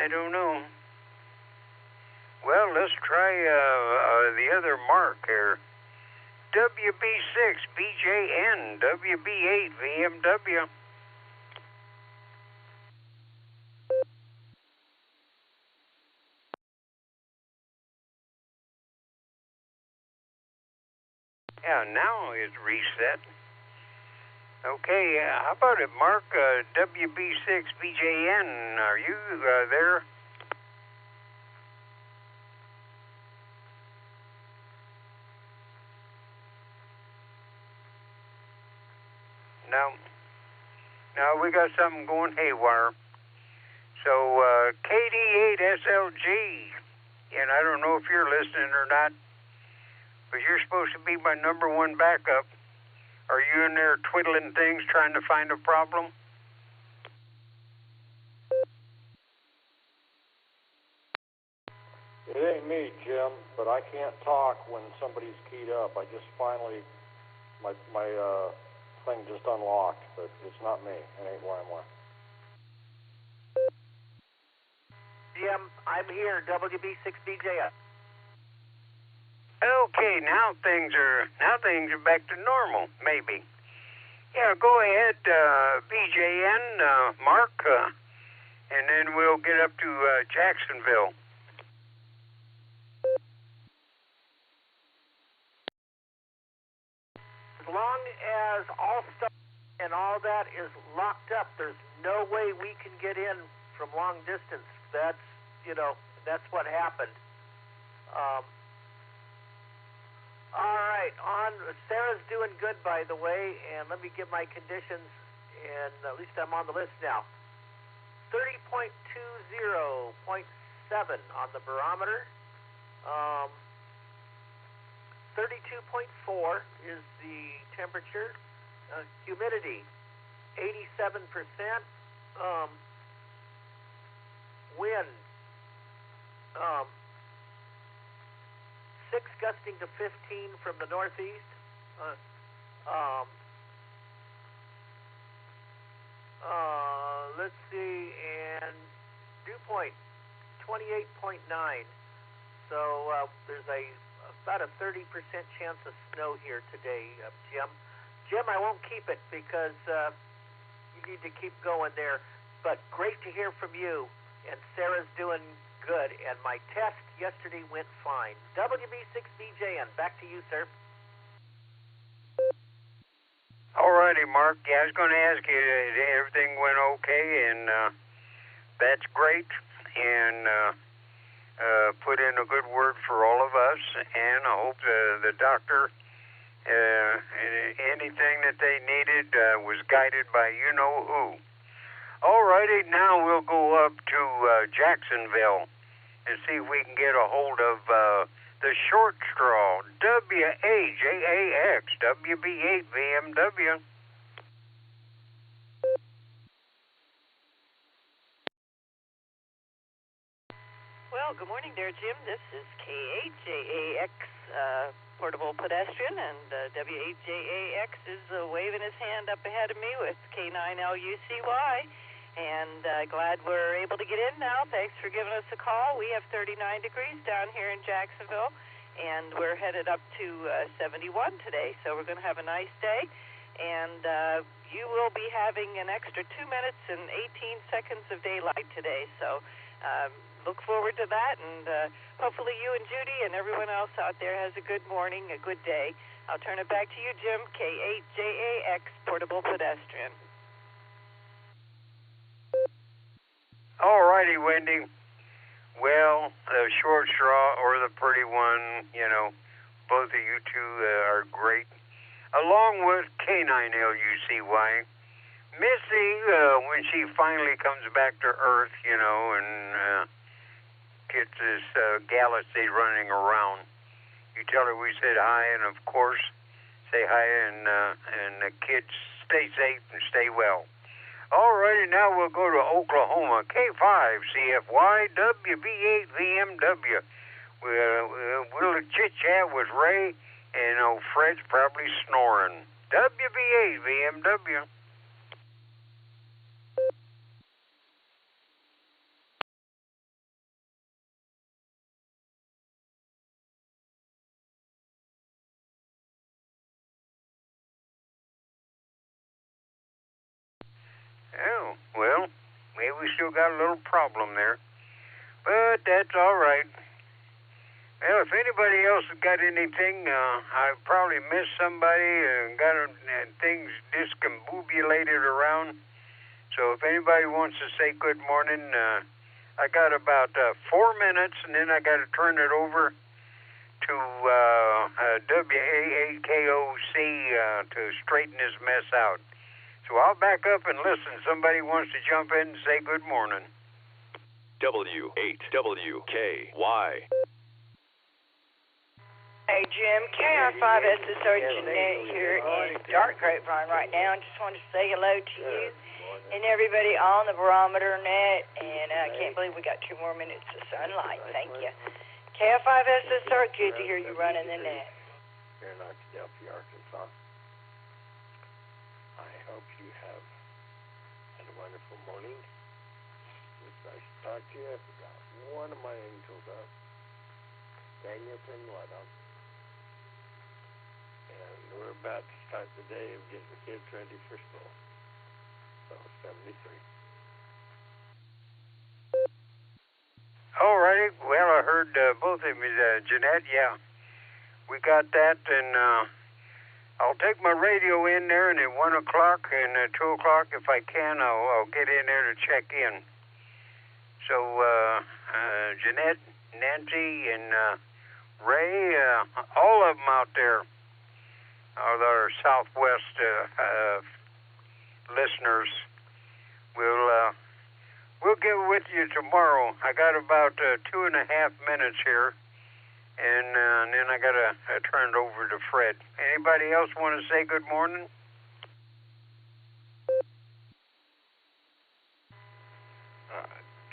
I don't know. Well, let's try the other mark here. WB6 BJN WB8 VMW. Yeah, now it's reset. Okay, how about it, Mark? WB6 BJN, are you there? No, we got something going haywire. So, KD8SLG, and I don't know if you're listening or not, but you're supposed to be my #1 backup. Are you in there twiddling things trying to find a problem? It ain't me, Jim, but I can't talk when somebody's keyed up. I just finally, my thing just unlocked, but it's not me. It ain't YMY. Jim, I'm here, WB6BJ. Okay, now things are back to normal, maybe. Yeah, go ahead, BJN, Mark, and then we'll get up to Jacksonville. As long as Allstar and all that is locked up, there's no way we can get in from long distance. That's what happened. All right, Sarah's doing good, by the way, and let me give my conditions, and at least I'm on the list now. 30.20.7 on the barometer. 32.4 is the temperature. Humidity, 87%. Wind, 6 gusting to 15 from the northeast. Let's see, and dew point, 28.9. So there's about a 30% chance of snow here today, Jim. Jim, I won't keep it because you need to keep going there. But great to hear from you, and Sarah's doing good, and my test yesterday went fine. WB6BJN, back to you, sir. All righty, Mark. Yeah, I was going to ask you, everything went okay, and that's great, and put in a good word for all of us, and I hope the doctor, anything that they needed was guided by you-know-who. All righty, now we'll go up to Jacksonville and see if we can get a hold of the short straw, WAJAX, WB8 VMW. Well, good morning there, Jim. This is KAJAX, portable pedestrian, and WAJAX is waving his hand up ahead of me with K9LUCY. And glad we're able to get in now. Thanks for giving us a call. We have 39 degrees down here in Jacksonville, and we're headed up to 71 today. So we're going to have a nice day. And you will be having an extra 2 minutes and 18 seconds of daylight today. So look forward to that. And hopefully you and Judy and everyone else out there has a good morning, a good day. I'll turn it back to you, Jim. K8JAX, portable pedestrian. All righty, Wendy. Well, the short straw or the pretty one, both of you two are great. Along with K9LUCY. Missy, when she finally comes back to Earth, and gets this galaxy running around, you tell her we said hi, and of course, say hi, and the kids stay safe and stay well. All righty, now we'll go to Oklahoma, K5CFY WB8 VMW. We'll chit-chat with Ray, and Fred's probably snoring. WB8 VMW. Oh, well, maybe we still got a little problem there. But that's all right. Well, if anybody else has got anything, I probably missed somebody and got things discombobulated around. So if anybody wants to say good morning, I got about 4 minutes, and then I got to turn it over to WAAKOC to straighten this mess out. So I'll back up and listen. Somebody wants to jump in and say good morning. W8WKY. Hey, Jim, KR5SSR Jeanette here in Dark Grapevine right now. And just wanted to say hello to you and everybody on the Barometer Net. And I can't believe we got 2 more minutes of sunlight. Thank you. KR5SSR, good to hear you running the net. Here in Arkadelphia, Arkansas. I hope you have had a wonderful morning. It's nice to talk to you. I've got one of my angels up. Daniel Pinwada. And we're about to start the day of getting the kids ready for school. So, 73. All righty. Well, I heard both of you, Jeanette. Yeah, we got that, and I'll take my radio in there, and at 1 o'clock and 2 o'clock, if I can, I'll get in there to check in. So, Jeanette, Nancy, and Ray, all of them out there are our Southwest listeners. We'll get with you tomorrow. I got about 2.5 minutes here, and then I got to turn it over to Fred. Anybody else want to say good morning?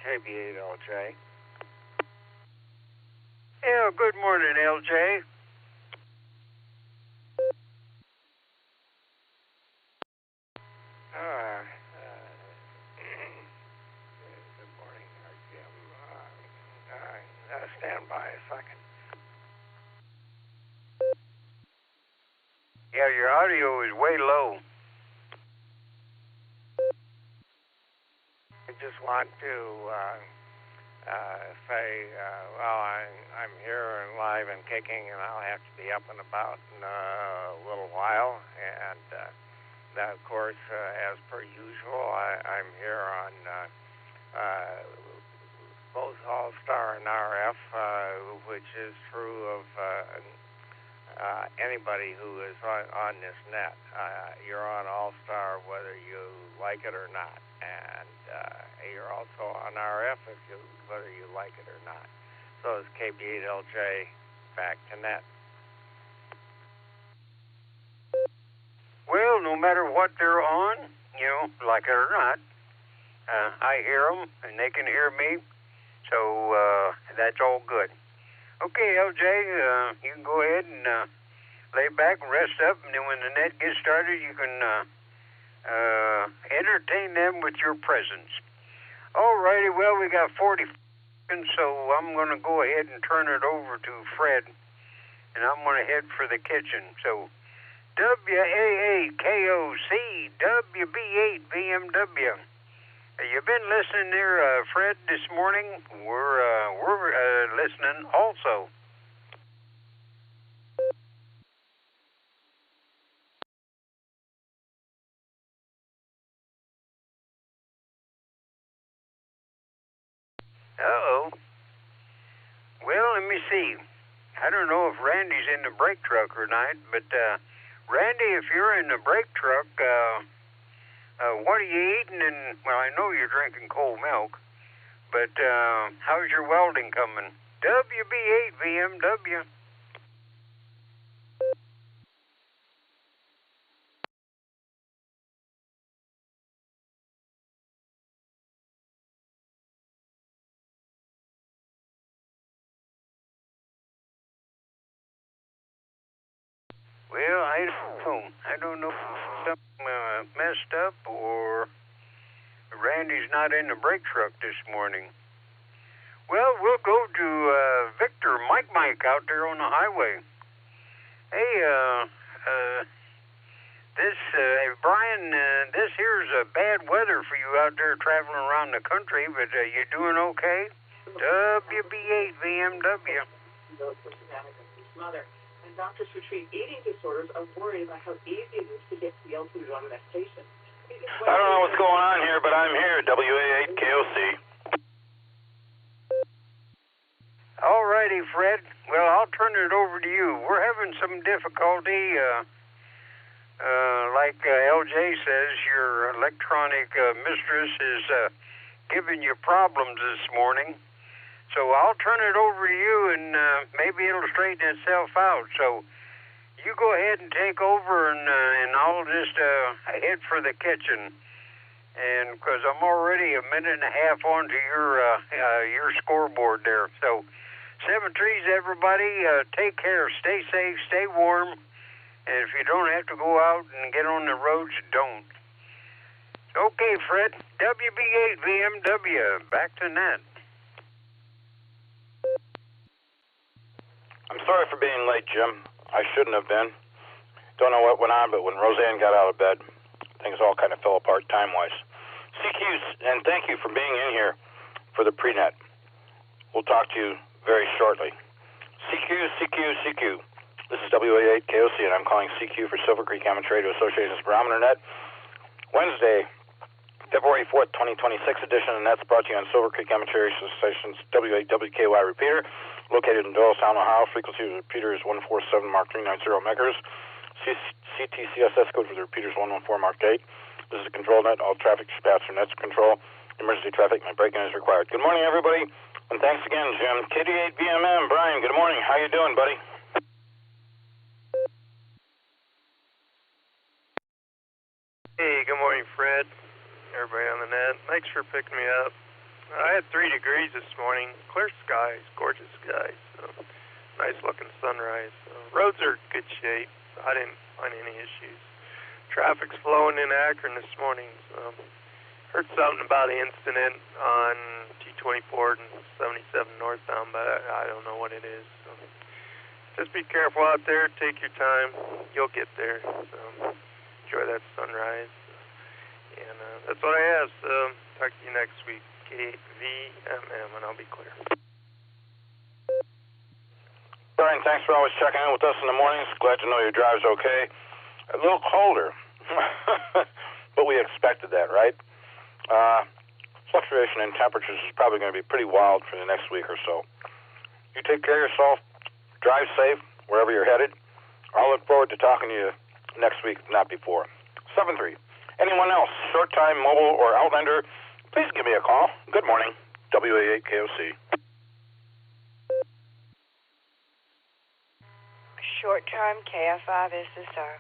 KB8LJ. Yeah, good morning, LJ. Good morning, Jim. Stand by a second. Yeah, your audio is way low. I just want to say, well, I'm here and live and kicking, and I'll have to be up and about in a little while. And that, of course, as per usual, I'm here on both Allstar and RF, which is true of anybody who is on this net. You're on Allstar whether you like it or not, and you're also on RF whether you like it or not. So is KB8LJ back to net. Well, no matter what they're on, like it or not, I hear them and they can hear me, so that's all good. Okay, LJ, you can go ahead and lay back and rest up, and then when the net gets started, you can entertain them with your presence. All righty, well, we got 40 seconds, so I'm going to go ahead and turn it over to Fred, and I'm going to head for the kitchen. So, WAAKOC, WB8 BMW. You've been listening there, Fred, this morning. We're listening also. Uh-oh. Well, let me see. I don't know if Randy's in the brake truck or not, but Randy, if you're in the brake truck, what are you eating? And, well, I know you're drinking cold milk, but how's your welding coming? WB8 BMW. Well, I don't know if something messed up or Randy's not in the brake truck this morning. Well, we'll go to Victor Mike out there on the highway. Hey, Brian, this here's bad weather weather for you out there traveling around the country, but you doing okay? WB8 VMW. And doctors who treat eating disorders are worried about how easy it is to get the LP1 medication. I don't know what's going on here, but I'm here, WA8KOC. All righty, Fred. Well, I'll turn it over to you. We're having some difficulty. Like LJ says, your electronic mistress is giving you problems this morning. So I'll turn it over to you, and maybe it'll straighten itself out. So you go ahead and take over, and I'll just head for the kitchen. And because I'm already a minute and a half onto your scoreboard there. So 7 trees, everybody. Take care. Stay safe. Stay warm. And if you don't have to go out and get on the roads, don't. Okay, Fred. WB8 VMW. Back to net. I'm sorry for being late, Jim. I shouldn't have been. Don't know what went on, but when Roseanne got out of bed, things all kind of fell apart time-wise. CQs, and thank you for being in here for the pre-net. We'll talk to you very shortly. CQ. This is WA8KOC, and I'm calling CQ for Silvercreek Amateur Radio Association's Barometer Net. Wednesday, February 4th, 2026 edition, and that's brought to you on Silvercreek Amateur Radio Association's W8WKY repeater, located in Doylestown, Ohio. Frequency of the repeater is 147 Mark 390 megahertz. CTCSS code for the repeater is 114 Mark 8. This is a control net. All traffic dispatch from nets control. Emergency traffic, my break-in is required. Good morning, everybody, and thanks again, Jim. KD8BMM, Brian, good morning. How you doing, buddy? Hey, good morning, Fred. Everybody on the net. Thanks for picking me up. I had 3 degrees this morning. Clear skies, gorgeous skies. So nice looking sunrise. Roads are in good shape. I didn't find any issues. Traffic's flowing in Akron this morning. So heard something about an incident on T24 and 77 northbound, but I don't know what it is. So just be careful out there. Take your time. You'll get there. So enjoy that sunrise. And that's what I have. So talk to you next week. KVMM, and I'll be clear. Brian, thanks for always checking in with us in the mornings. Glad to know your drive's okay. A little colder, but we expected that, right? Fluctuation in temperatures is probably going to be pretty wild for the next week or so. You take care of yourself. Drive safe wherever you're headed. I'll look forward to talking to you next week, not before. 7-3. Anyone else, short time, mobile, or Outlander, please give me a call. Good morning. WA8KOC. Short term, KF5SSR.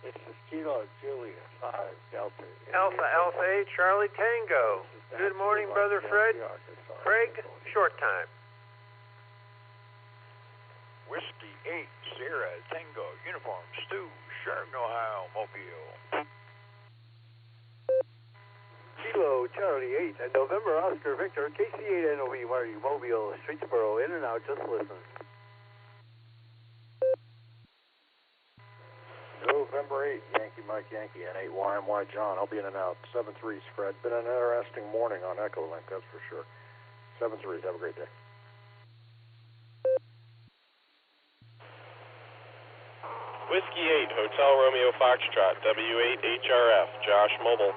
This is Kilo Julia 5 Delta. Alpha 8, Charlie Tango. Good morning, Brother Fred. Craig, short time. Whiskey 8 Sierra Tango Uniform Stu, Sherman, Ohio, Mobile. Kilo Charlie 8 and November Oscar Victor KC8 NOV Marty Mobile Streetsboro in and out, just listen. November 8 Yankee Mike Yankee and 8 YMY John, I'll be in and out. 7-3 Fred. Been an interesting morning on EchoLink, that's for sure. 7-3, have a great day. Whiskey 8, Hotel Romeo Foxtrot, W8HRF, Josh Mobile.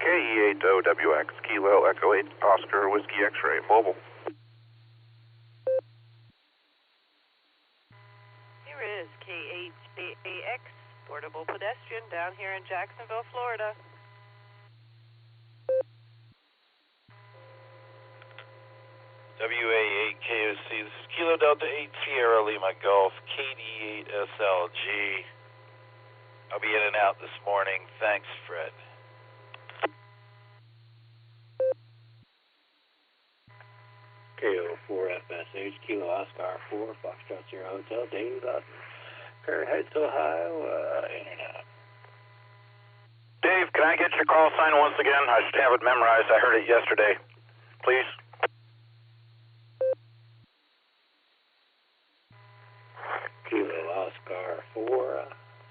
KE8OWX, Kilo Echo 8, Oscar Whiskey X-Ray, Mobile. Here is KHAX, Portable Pedestrian, down here in Jacksonville, Florida. WA8KOC, this is Kilo Delta 8 Sierra Lima Golf, KD8SLG. I'll be in and out this morning. Thanks, Fred. KO4FSH, Kilo Oscar 4, Foxtrot Sierra Hotel, Dave Fair Heights, Ohio, in and out. Dave, can I get your call sign once again? I should have it memorized. I heard it yesterday. Please.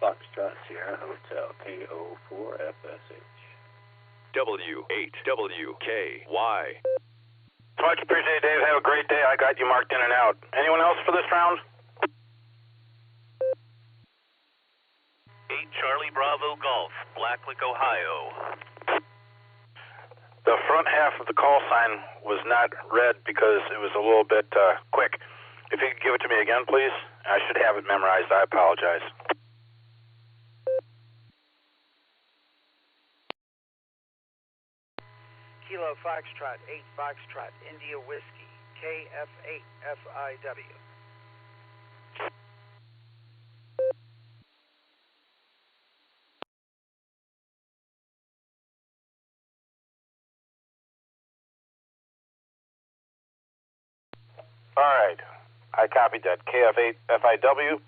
Foxtrot Sierra Hotel, KO4FSH. W8WKY. Much appreciated, Dave. Have a great day. I got you marked in and out. Anyone else for this round? 8 Charlie Bravo Golf, Blacklick, Ohio. The front half of the call sign was not read because it was a little bit quick. If you could give it to me again, please. I should have it memorized. I apologize. Kilo Foxtrot, 8 Foxtrot, India Whiskey, KF8FIW. All right. I copied that. KF8FIW.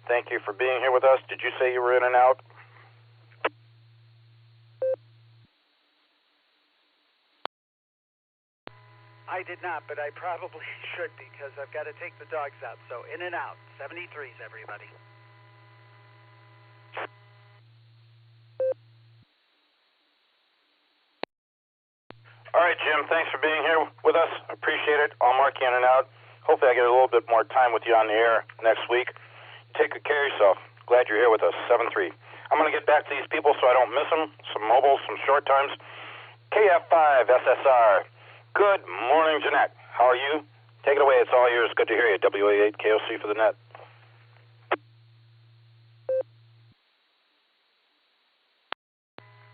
Thank you for being here with us. Did you say you were in and out? I did not, but I probably should because I've got to take the dogs out. So in and out. 73s, everybody. All right, Jim. Thanks for being here with us. Appreciate it. I'll mark you in and out. Hopefully I get a little bit more time with you on the air next week. Take good care of yourself. Glad you're here with us. 7-3. I'm going to get back to these people so I don't miss them. Some mobiles, some short times. KF5 SSR. Good morning, Jeanette. How are you? Take it away. It's all yours. Good to hear you. WA8 KOC for the net.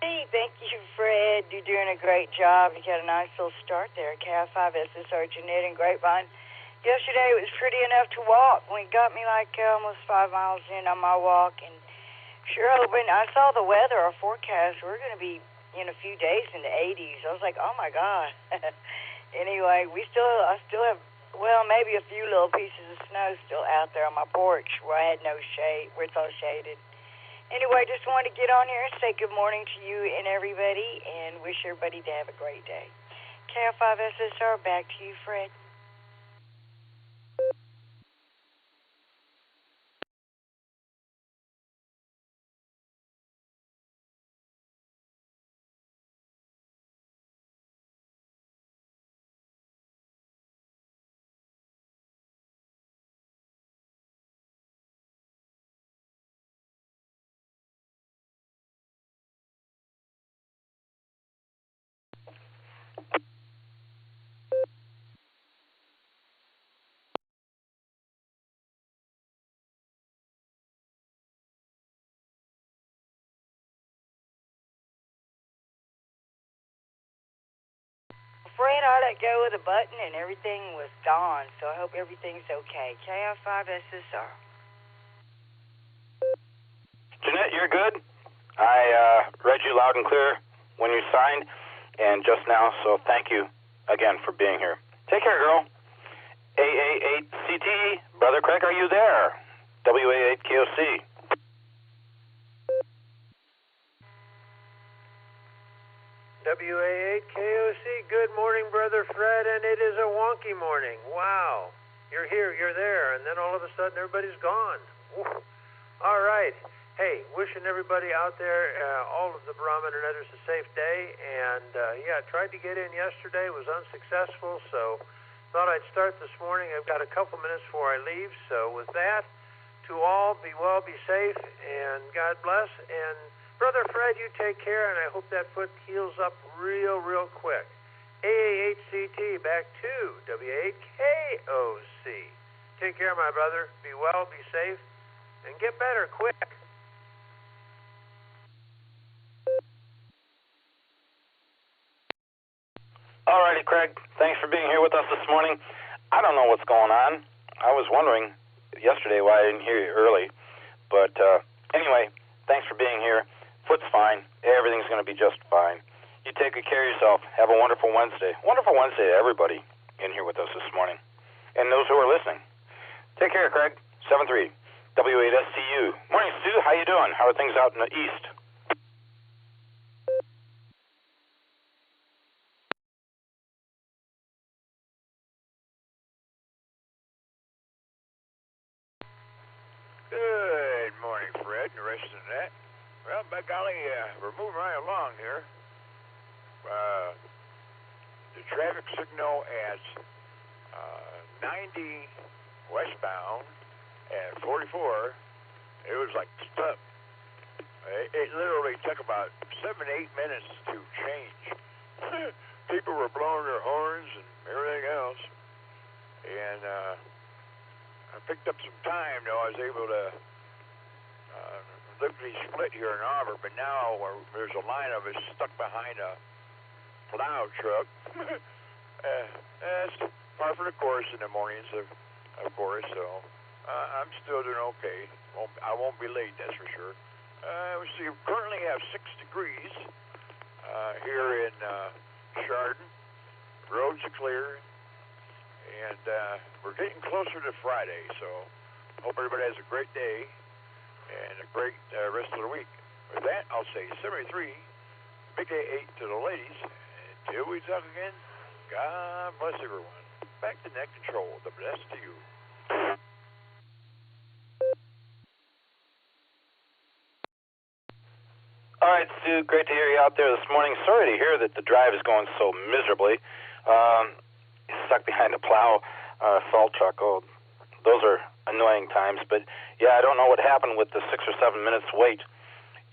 Hey, thank you, Fred. You're doing a great job. You got a nice little start there. KF5 SSR Jeanette and Grapevine. Yesterday it was pretty enough to walk. It got me like almost 5 miles in on my walk, and sure hoping. I saw the weather, our forecast. We're going to be in a few days in the 80s. I was like, oh my God. Anyway, I still have, well, maybe a few little pieces of snow still out there on my porch where I had no shade, where it's all shaded. Anyway, just wanted to get on here and say good morning to you and everybody, and wish everybody to have a great day. KF5 SSR, back to you, Fred. Fred, I let go of the button and everything was gone, so I hope everything's okay. KF5 SSR. Jeanette, you're good. I read you loud and clear when you signed and just now, so thank you again for being here. Take care, girl. AA8CT, Brother Craig, are you there? WA8KOC. WA8KOC, good morning, Brother Fred, and it is a wonky morning. Wow. You're here, you're there, and then all of a sudden everybody's gone. Woo. All right. Hey, wishing everybody out there, all of the Barometer Netters, a safe day, and yeah, tried to get in yesterday, was unsuccessful, so thought I'd start this morning. I've got a couple minutes before I leave, so with that, to all, be well, be safe, and God bless, and Brother Fred, you take care, and I hope that foot heals up real quick. AA8CT, back to W8KOC. Take care, my brother. Be well, be safe, and get better quick. All righty, Craig. Thanks for being here with us this morning. I don't know what's going on. I was wondering yesterday why I didn't hear you early. But anyway, thanks for being here. Foot's fine. Everything's going to be just fine. You take good care of yourself. Have a wonderful Wednesday. Wonderful Wednesday to everybody in here with us this morning. And those who are listening. Take care, Craig. 7-3. W8STU. Morning, Stu. How you doing? How are things out in the east? Good Good morning, Fred, and the rest of that. Well, by golly, we're moving right along here. The traffic signal at 90 westbound and 44, it was like stuck. It literally took about 7-8 minutes to change. People were blowing their horns and everything else. And I picked up some time, though. I was able to literally split here in Auburn, but now there's a line of us stuck behind a plow truck. That's par for the course in the mornings, of course, so I'm still doing okay. I won't be late, that's for sure. We currently have 6 degrees here in Chardon. Roads are clear, and we're getting closer to Friday, so hope everybody has a great day and a great rest of the week. With that, I'll say 73, big day 8 to the ladies. Until we talk again, God bless everyone. Back to net control. The best to you. All right, Stu, great to hear you out there this morning. Sorry to hear that the drive is going so miserably. Stuck behind a plow salt truck. Oh, those are annoying times. But, yeah, I don't know what happened with the 6 or 7 minutes wait.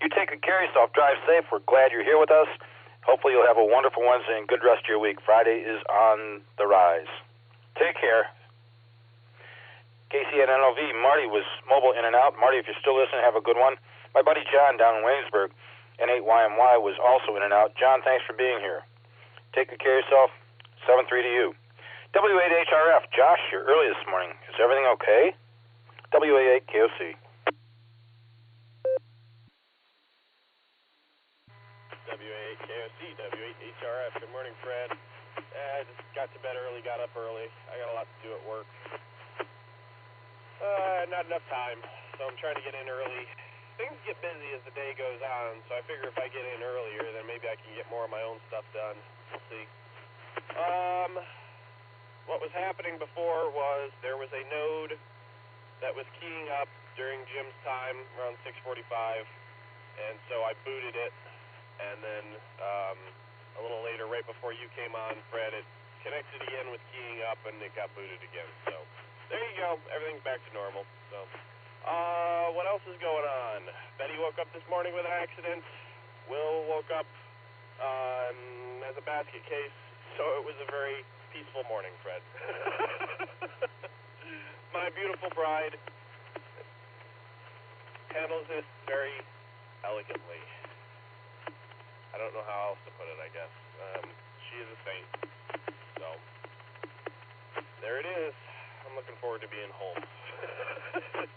You take good care of yourself. Drive safe. We're glad you're here with us. Hopefully you'll have a wonderful Wednesday and good rest of your week. Friday is on the rise. Take care. Casey at NLV. Marty was mobile in and out. Marty, if you're still listening, have a good one. My buddy John down in Waynesburg, N8YMY, was also in and out. John, thanks for being here. Take good care of yourself. 7-3 to you. W8HRF. Josh, you're early this morning. Is everything okay? WA8KOC. WA8KOC, W8HRF. Good morning, Fred. I just got to bed early, got up early. I got a lot to do at work. Not enough time, so I'm trying to get in early. Things get busy as the day goes on, so I figure if I get in earlier, then maybe I can get more of my own stuff done. We'll see. What was happening before was there was a node that was keying up during Jim's time, around 6:45, and so I booted it. And then a little later, right before you came on, Fred, it connected again with keying up, and it got booted again. So there you go. Everything's back to normal. So what else is going on? Betty woke up this morning with an accident. Will woke up as a basket case. So it was a very peaceful morning, Fred. My beautiful bride handles this very elegantly. I don't know how else to put it, I guess. She is a saint. So, there it is. I'm looking forward to being home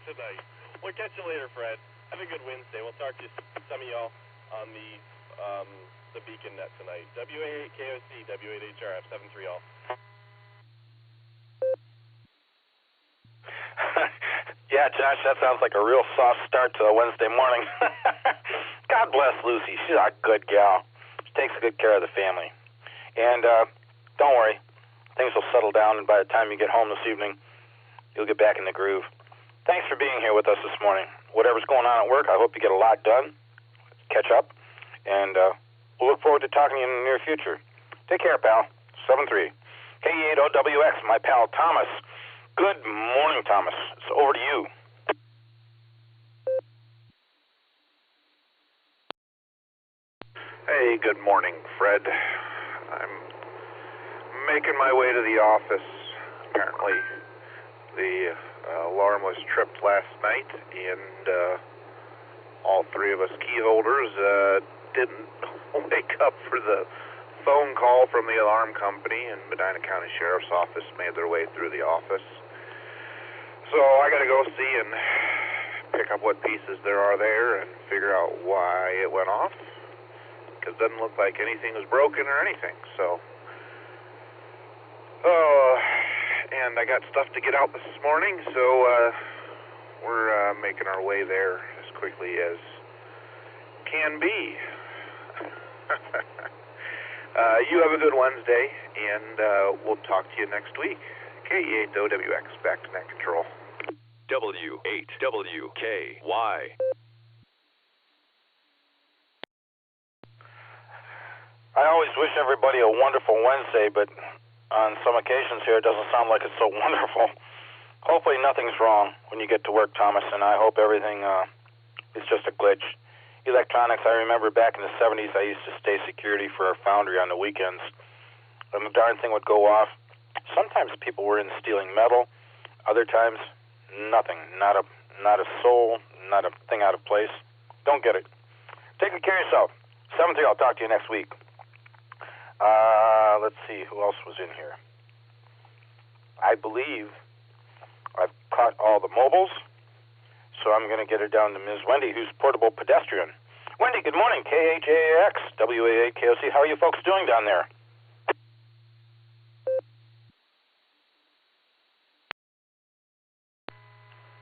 tonight. We'll catch you later, Fred. Have a good Wednesday. We'll talk to some of y'all on the Beacon Net tonight. WA8KOC, W8HRF, 7-3 all. Yeah, Josh, that sounds like a real soft start to a Wednesday morning. God bless Lucy. She's a good gal. She takes good care of the family. And don't worry, things will settle down, and by the time you get home this evening, you'll get back in the groove. Thanks for being here with us this morning. Whatever's going on at work, I hope you get a lot done, catch up, and we'll look forward to talking to you in the near future. Take care, pal. 7-3. KE8OWX, my pal Thomas. Good morning, Thomas. It's over to you. Hey, good morning, Fred. I'm making my way to the office. Apparently, the alarm was tripped last night, and all three of us key holders didn't wake up for the phone call from the alarm company, and Medina County Sheriff's Office made their way through the office. So I got to go see and pick up what pieces there are there and figure out why it went off, because it doesn't look like anything was broken or anything. So, and I got stuff to get out this morning, so we're making our way there as quickly as can be. You have a good Wednesday, and we'll talk to you next week. KE8OWX, back to net control. W8WKY. I always wish everybody a wonderful Wednesday, but on some occasions here it doesn't sound like it's so wonderful. Hopefully nothing's wrong when you get to work, Thomas, and I hope everything is just a glitch. Electronics, I remember back in the 70s I used to stay security for our foundry on the weekends, and the darn thing would go off. Sometimes people were in stealing metal, other times nothing, not a soul, not a thing out of place. Don't get it. Take good care of yourself. 7-3, I'll talk to you next week. Let's see, who else was in here? I believe I've caught all the mobiles, so I'm going to get her down to Ms. Wendy, who's portable pedestrian. Wendy, good morning. KHAX, WA8KOC. How are you folks doing down there?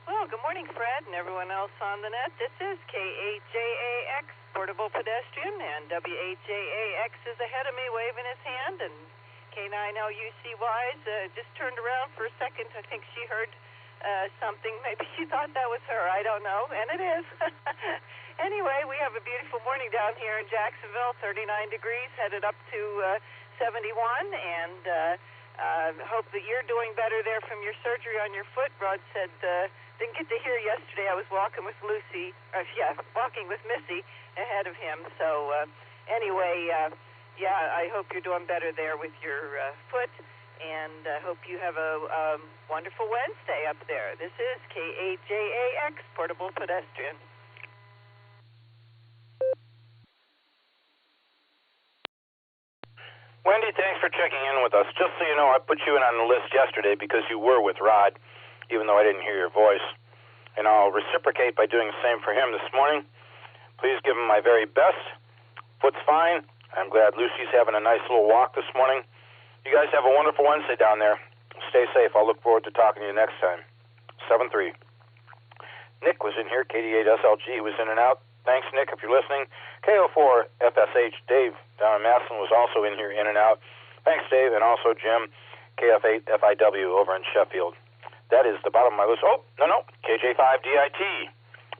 Well, good morning, Fred, and everyone else on the net. This is KHAX, portable pedestrian, and WHAX is ahead of me waving his hand, and K9LUCY's just turned around for a second. I think she heard something. Maybe she thought that was her. I don't know, and it is. Anyway, we have a beautiful morning down here in Jacksonville, 39 degrees, headed up to 71, and hope that you're doing better there from your surgery on your foot. Rod said, didn't get to hear yesterday. I was walking with Missy ahead of him. So anyway, I hope you're doing better there with your foot, and I hope you have a wonderful Wednesday up there. This is KHAX, portable pedestrian. Wendy, thanks for checking in with us. Just so you know, I put you in on the list yesterday because you were with Rod, even though I didn't hear your voice. And I'll reciprocate by doing the same for him this morning. Please give him my very best. Foot's fine. I'm glad Lucy's having a nice little walk this morning. You guys have a wonderful Wednesday down there. Stay safe. I'll look forward to talking to you next time. 7-3. Nick was in here. KD8SLG. He was in and out. Thanks, Nick, if you're listening. KO4FSH, Dave down in Madison was also in here, in and out. Thanks, Dave, and also Jim, KF8FIW over in Sheffield. That is the bottom of my list. Oh, no, KJ5DIT.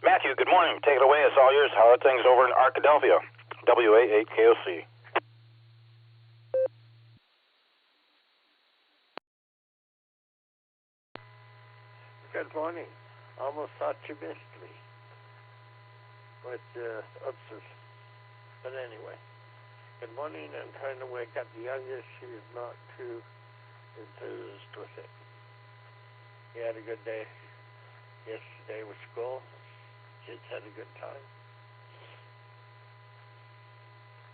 Matthew, good morning. Take it away. It's all yours. How are things over in Arkadelphia? WA8KOC. Good morning. Almost thought you missed me with upstairs. But anyway, good morning. I'm trying to wake up the youngest. She is not too enthused with it. He had a good day yesterday with school. Kids had a good time.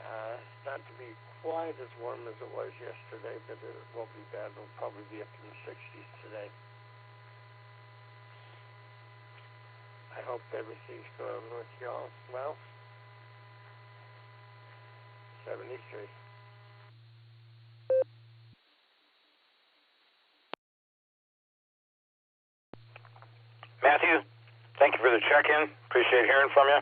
It's not to be quite as warm as it was yesterday, but it won't be bad. It'll probably be up in the 60s today. I hope everything's going with y'all well. 73. Matthew, thank you for the check-in. Appreciate hearing from you.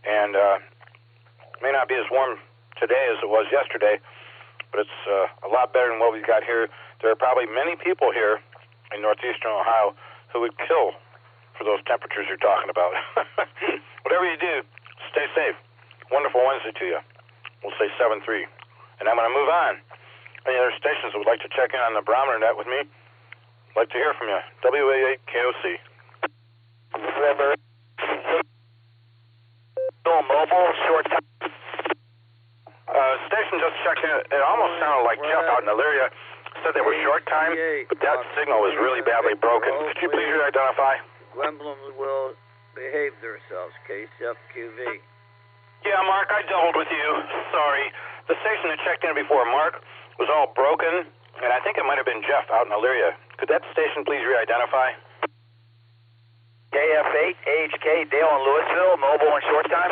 And it may not be as warm today as it was yesterday, but it's a lot better than what we've got here. There are probably many people here in northeastern Ohio who would kill for those temperatures you're talking about. Whatever you do, stay safe. Wonderful Wednesday to you. We'll say 7-3. And I'm going to move on. Any other stations that would like to check in on the Barometer Net with me? I'd like to hear from you. WA8KOC. Remember, mobile, short time. Station just checked in. It almost sounded like Jeff out in Elyria said they were short time, but that signal was really badly broken. Could you please identify? Gwemblins will behave themselves, KCFQV. Yeah, Mark, I doubled with you. Sorry. The station that checked in before Mark was all broken, and I think it might have been Jeff out in Elyria. Could that station please re-identify? KF8, AHK, Dale in Louisville, mobile and short time.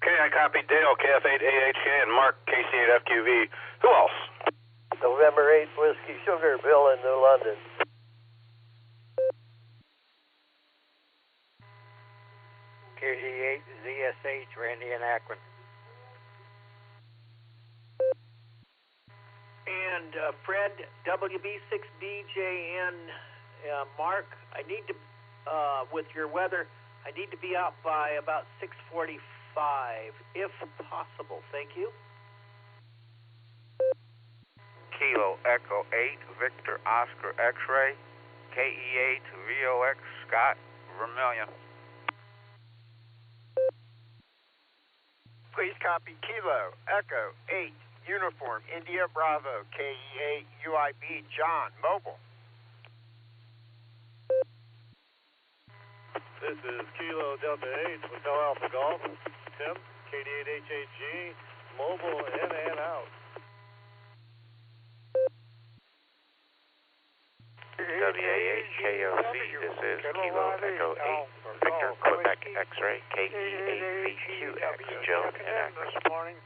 Okay, I copied Dale, KF8, AHK, and Mark, KC8FQV. Who else? November 8th, Whiskey Sugar, Bill in New London. KZ8, ZSH, Randy in Akron. Fred, WB6BJN, Mark, I need to, with your weather, I need to be out by about 6:45, if possible. Thank you. Kilo Echo 8, Victor Oscar X-Ray, KE8 VOX Scott Vermilion. Please copy Kilo Echo 8, Uniform India Bravo, KE8 UIB John Mobile. This is Kilo Delta 8, Hotel Alpha Golf, Tim, KD8HAG, mobile in and out. WAHKOC, this is Kilo Echo 8, Victor Quebec X-Ray, KE8VQX, Joe and Akron. This morning.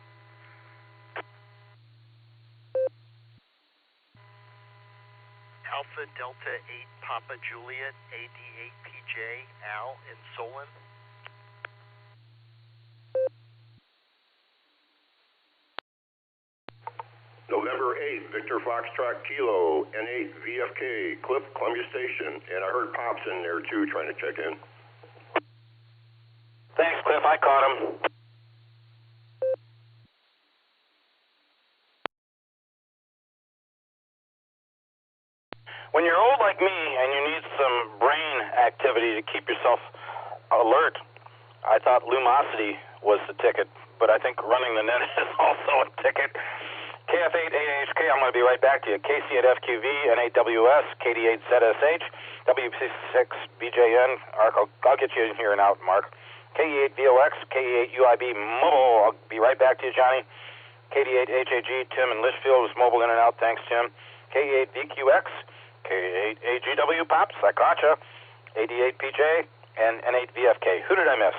Alpha Delta 8 Papa Juliet AD8PJ Al in Solon. November 8th, Victor Foxtrot Kilo, N8 VFK, Cliff, Columbia Station. And I heard Pop's in there too, trying to check in. Thanks, Cliff. I caught him. When you're old like me and you need some brain activity to keep yourself alert, I thought Lumosity was the ticket, but I think running the net is also a ticket. KF8AHK, I'm going to be right back to you. KC at FQV, N8WS, KD8ZSH, W6BJN, I'll get you in here and out, Mark. KE8VOX, KE8UIB Mobile, I'll be right back to you, Johnny. KD8HAG, Tim in Litchfield was mobile in and out, thanks, Tim. KE8VQX, KE8AGW Pops, I caught you. AD8PJ, and N8VFK. Who did I miss?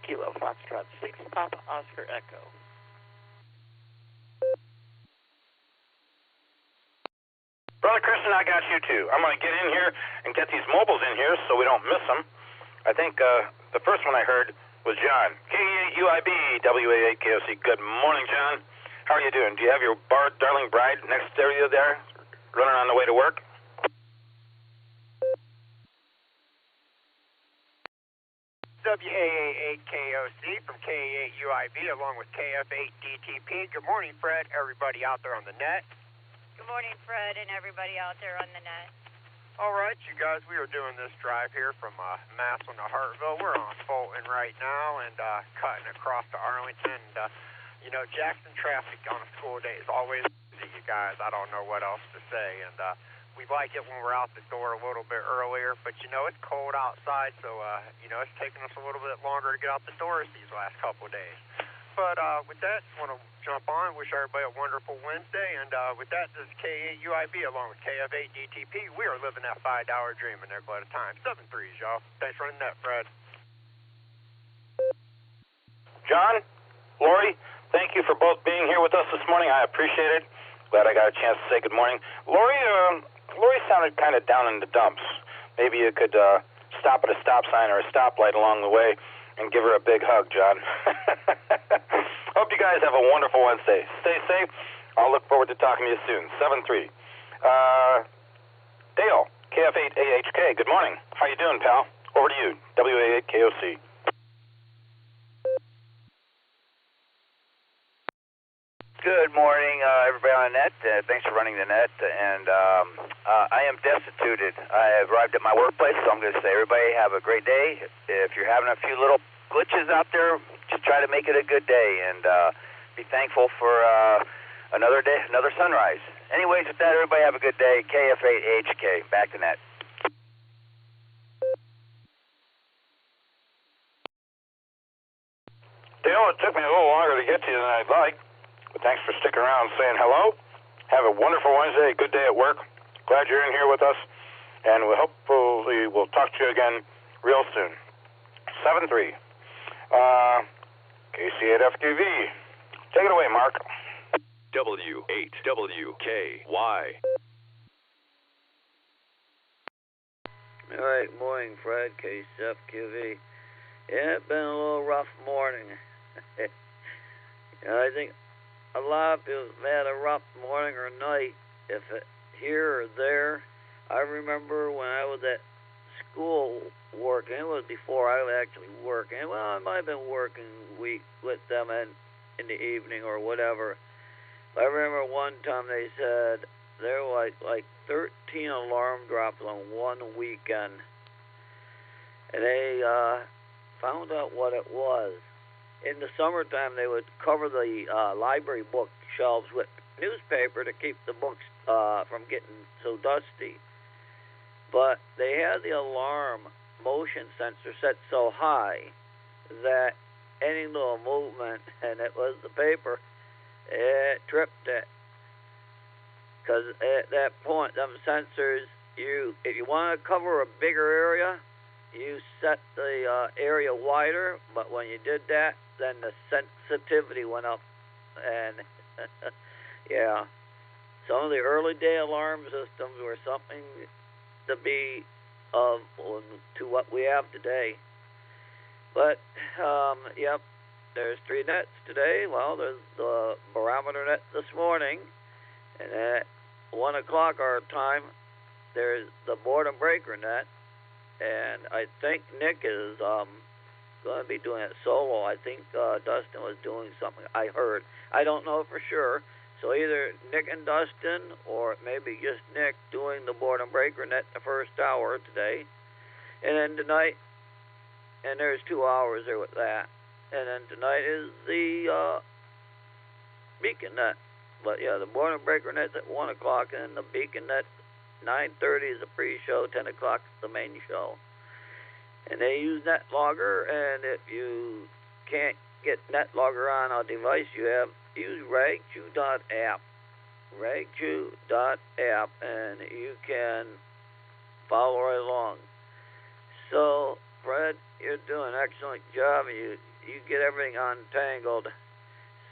Kilo Foxtrot 6 Papa Oscar Echo. Brother Christian, I got you too. I'm going to get in here and get these mobiles in here so we don't miss them. I think the first one I heard was John. KE8UIB, WA8KOC. Good morning, John. How are you doing? Do you have your darling bride next to you there, running on the way to work? WAA8KOC from KA8UIB along with KF8DTP. Good morning, Fred. Everybody out there on the net. Good morning, Fred, and everybody out there on the net. All right, you guys, we are doing this drive here from Massillon to Hartville. We're on Fulton right now and cutting across to Arlington. And, you know, Jackson traffic on a school day is always busy, you guys. I don't know what else to say. And we like it when we're out the door a little bit earlier, but you know, it's cold outside, so you know, it's taking us a little bit longer to get out the doors these last couple of days. But with that, I want to jump on, wish everybody a wonderful Wednesday, and with that, this is K8UIB along with KF8DTP. We are living that $5 dream in nickel at a time. 7-3s, y'all. Thanks for running that, Fred. John, Lori, thank you for both being here with us this morning. I appreciate it. Glad I got a chance to say good morning. Lori sounded kind of down in the dumps. Maybe you could stop at a stop sign or a stoplight along the way and give her a big hug, John. Hope you guys have a wonderful Wednesday. Stay safe. I'll look forward to talking to you soon. 7-3. Dale, KF8AHK, good morning. How you doing, pal? Over to you, WA8KOC. Good morning, everybody on the net. Thanks for running the net. And I am destituted. I have arrived at my workplace, so I'm going to say, everybody have a great day. If you're having a few little glitches out there, just try to make it a good day and be thankful for another day, another sunrise. Anyways, with that, everybody have a good day. KF8HK, back to net. Dale, it took me a little longer to get to you than I'd like. But thanks for sticking around and saying hello. Have a wonderful Wednesday, a good day at work. Glad you're in here with us. And we hopefully we'll talk to you again real soon. 7-3. KC8FQV. Take it away, Mark. W8WKY. All right, morning, Fred. KCFQV. Yeah, it's been a little rough morning. I think a lot of people have had a rough morning or night, if it here or there. I remember when I was at school working, it was before I was actually working. Well, I might have been working with them in the evening or whatever. I remember one time they said there were like 13 alarm drops on one weekend. And they found out what it was. In the summertime, they would cover the library book shelves with newspaper to keep the books from getting so dusty. But they had the alarm motion sensor set so high that any little movement, and it was the paper, it tripped it. Because at that point, them sensors, if you want to cover a bigger area, you set the area wider, but when you did that, then the sensitivity went up. And yeah, some of the early day alarm systems were something to be to what we have today. But yep, there's 3 nets today. Well, there's the Barometer Net this morning, and at 1 o'clock our time, there's the Boredom Breaker Net. And I think Nick is going to be doing it solo. I think Dustin was doing something, I heard. I don't know for sure. So either Nick and Dustin, or maybe just Nick doing the Boredom Breaker Net the first hour today. And then tonight, and there's 2 hours there with that. And then tonight is the Beacon Net. But yeah, the Boredom Breaker Net's at 1 o'clock, and the Beacon Net 9:30 is a pre-show, 10 o'clock is the main show. And they use NetLogger, and if you can't get NetLogger on a device you have, use ragchew.app. Ragchew.app, and you can follow right along. So, Fred, you're doing an excellent job, and you get everything untangled.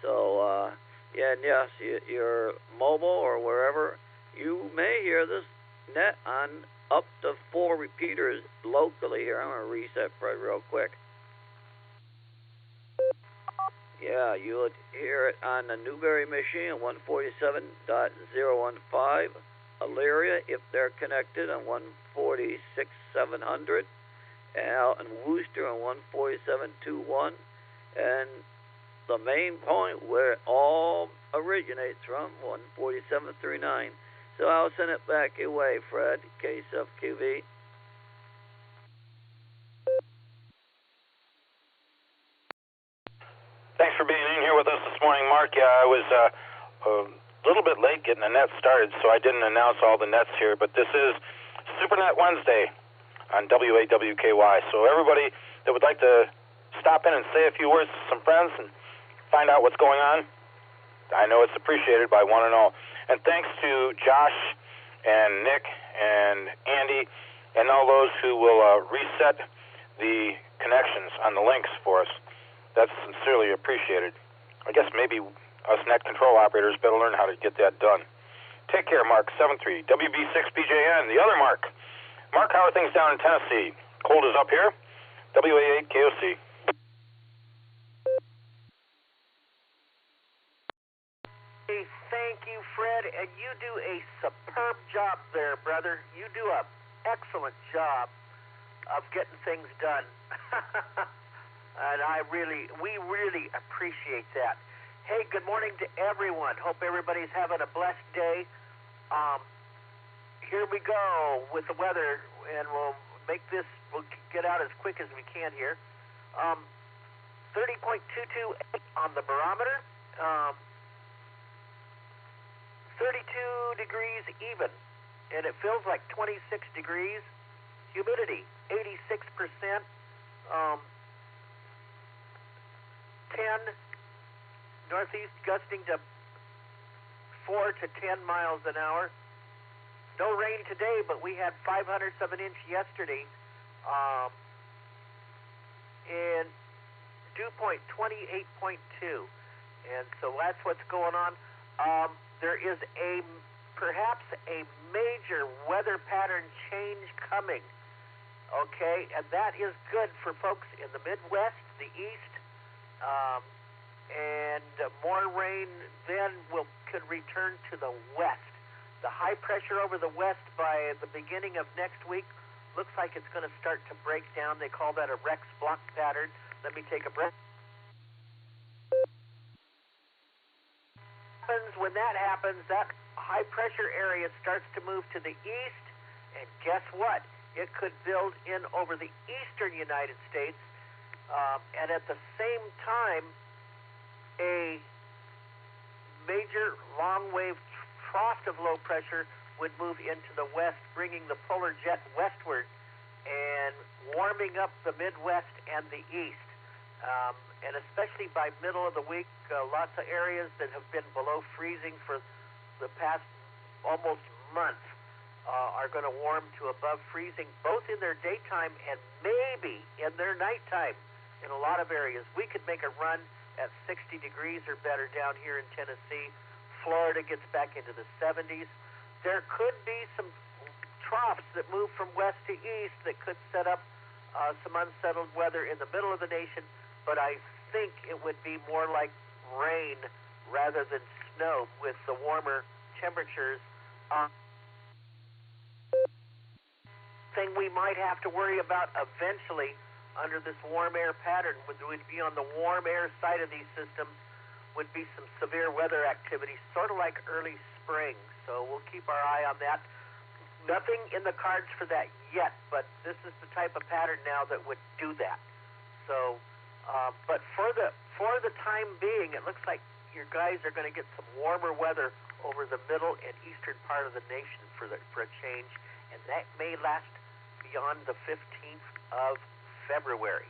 So, yeah, and yes, you're mobile or wherever, you may hear this net on up to 4 repeaters locally here. I'm going to reset Fred real quick. Yeah, you would hear it on the Newberry machine 147.015, Elyria if they're connected on 146.700, and out in Worcester on 147.21, and the main point where it all originates from, 147.39. So I'll send it back your way, Fred, KSFQV. Thanks for being in here with us this morning, Mark. Yeah, I was a little bit late getting the net started, so I didn't announce all the nets here, but this is SuperNet Wednesday on WAWKY. So everybody that would like to stop in and say a few words to some friends and find out what's going on, I know it's appreciated by one and all. And thanks to Josh and Nick and Andy and all those who will reset the connections on the links for us. That's sincerely appreciated. I guess maybe us net control operators better learn how to get that done. Take care, Mark 73, WB6BJN, the other Mark. Mark, how are things down in Tennessee? Cold is up here. WA8KOC. Thank you, Fred, and you do a superb job there, brother. You do an excellent job of getting things done. And we really appreciate that. Hey, good morning to everyone. Hope everybody's having a blessed day. Here we go with the weather, and we'll get out as quick as we can here. 30.22 on the barometer. 32 degrees even, and it feels like 26 degrees. Humidity, 86%. 10 northeast gusting to 4 to 10 miles an hour. No rain today, but we had 500 of an inch yesterday. And dew point 28.2, and so that's what's going on. There is perhaps a major weather pattern change coming Okay, and that is good for folks in the Midwest, the East, and more rain then could return to the West. The high pressure over the West by the beginning of next week looks like it's going to start to break down. They call that a Rex block pattern. Let me take a breath. When that happens, that high pressure area starts to move to the east, and guess what? It could build in over the eastern United States, and at the same time, a major long wave trough of low pressure would move into the west, bringing the polar jet westward and warming up the Midwest and the east. And especially by middle of the week, lots of areas that have been below freezing for the past almost month are going to warm to above freezing, both in their daytime and maybe in their nighttime. In a lot of areas, we could make a run at 60 degrees or better down here in Tennessee. Florida gets back into the 70s. There could be some troughs that move from west to east that could set up some unsettled weather in the middle of the nation, but I think it would be more like rain rather than snow with the warmer temperatures. Thing we might have to worry about eventually under this warm air pattern would be on the warm air side of these systems would be some severe weather activity, sort of like early spring. So we'll keep our eye on that. Nothing in the cards for that yet, but this is the type of pattern now that would do that. So, but for the time being, it looks like your guys are going to get some warmer weather over the middle and eastern part of the nation for a change, and that may last beyond the 15th of February.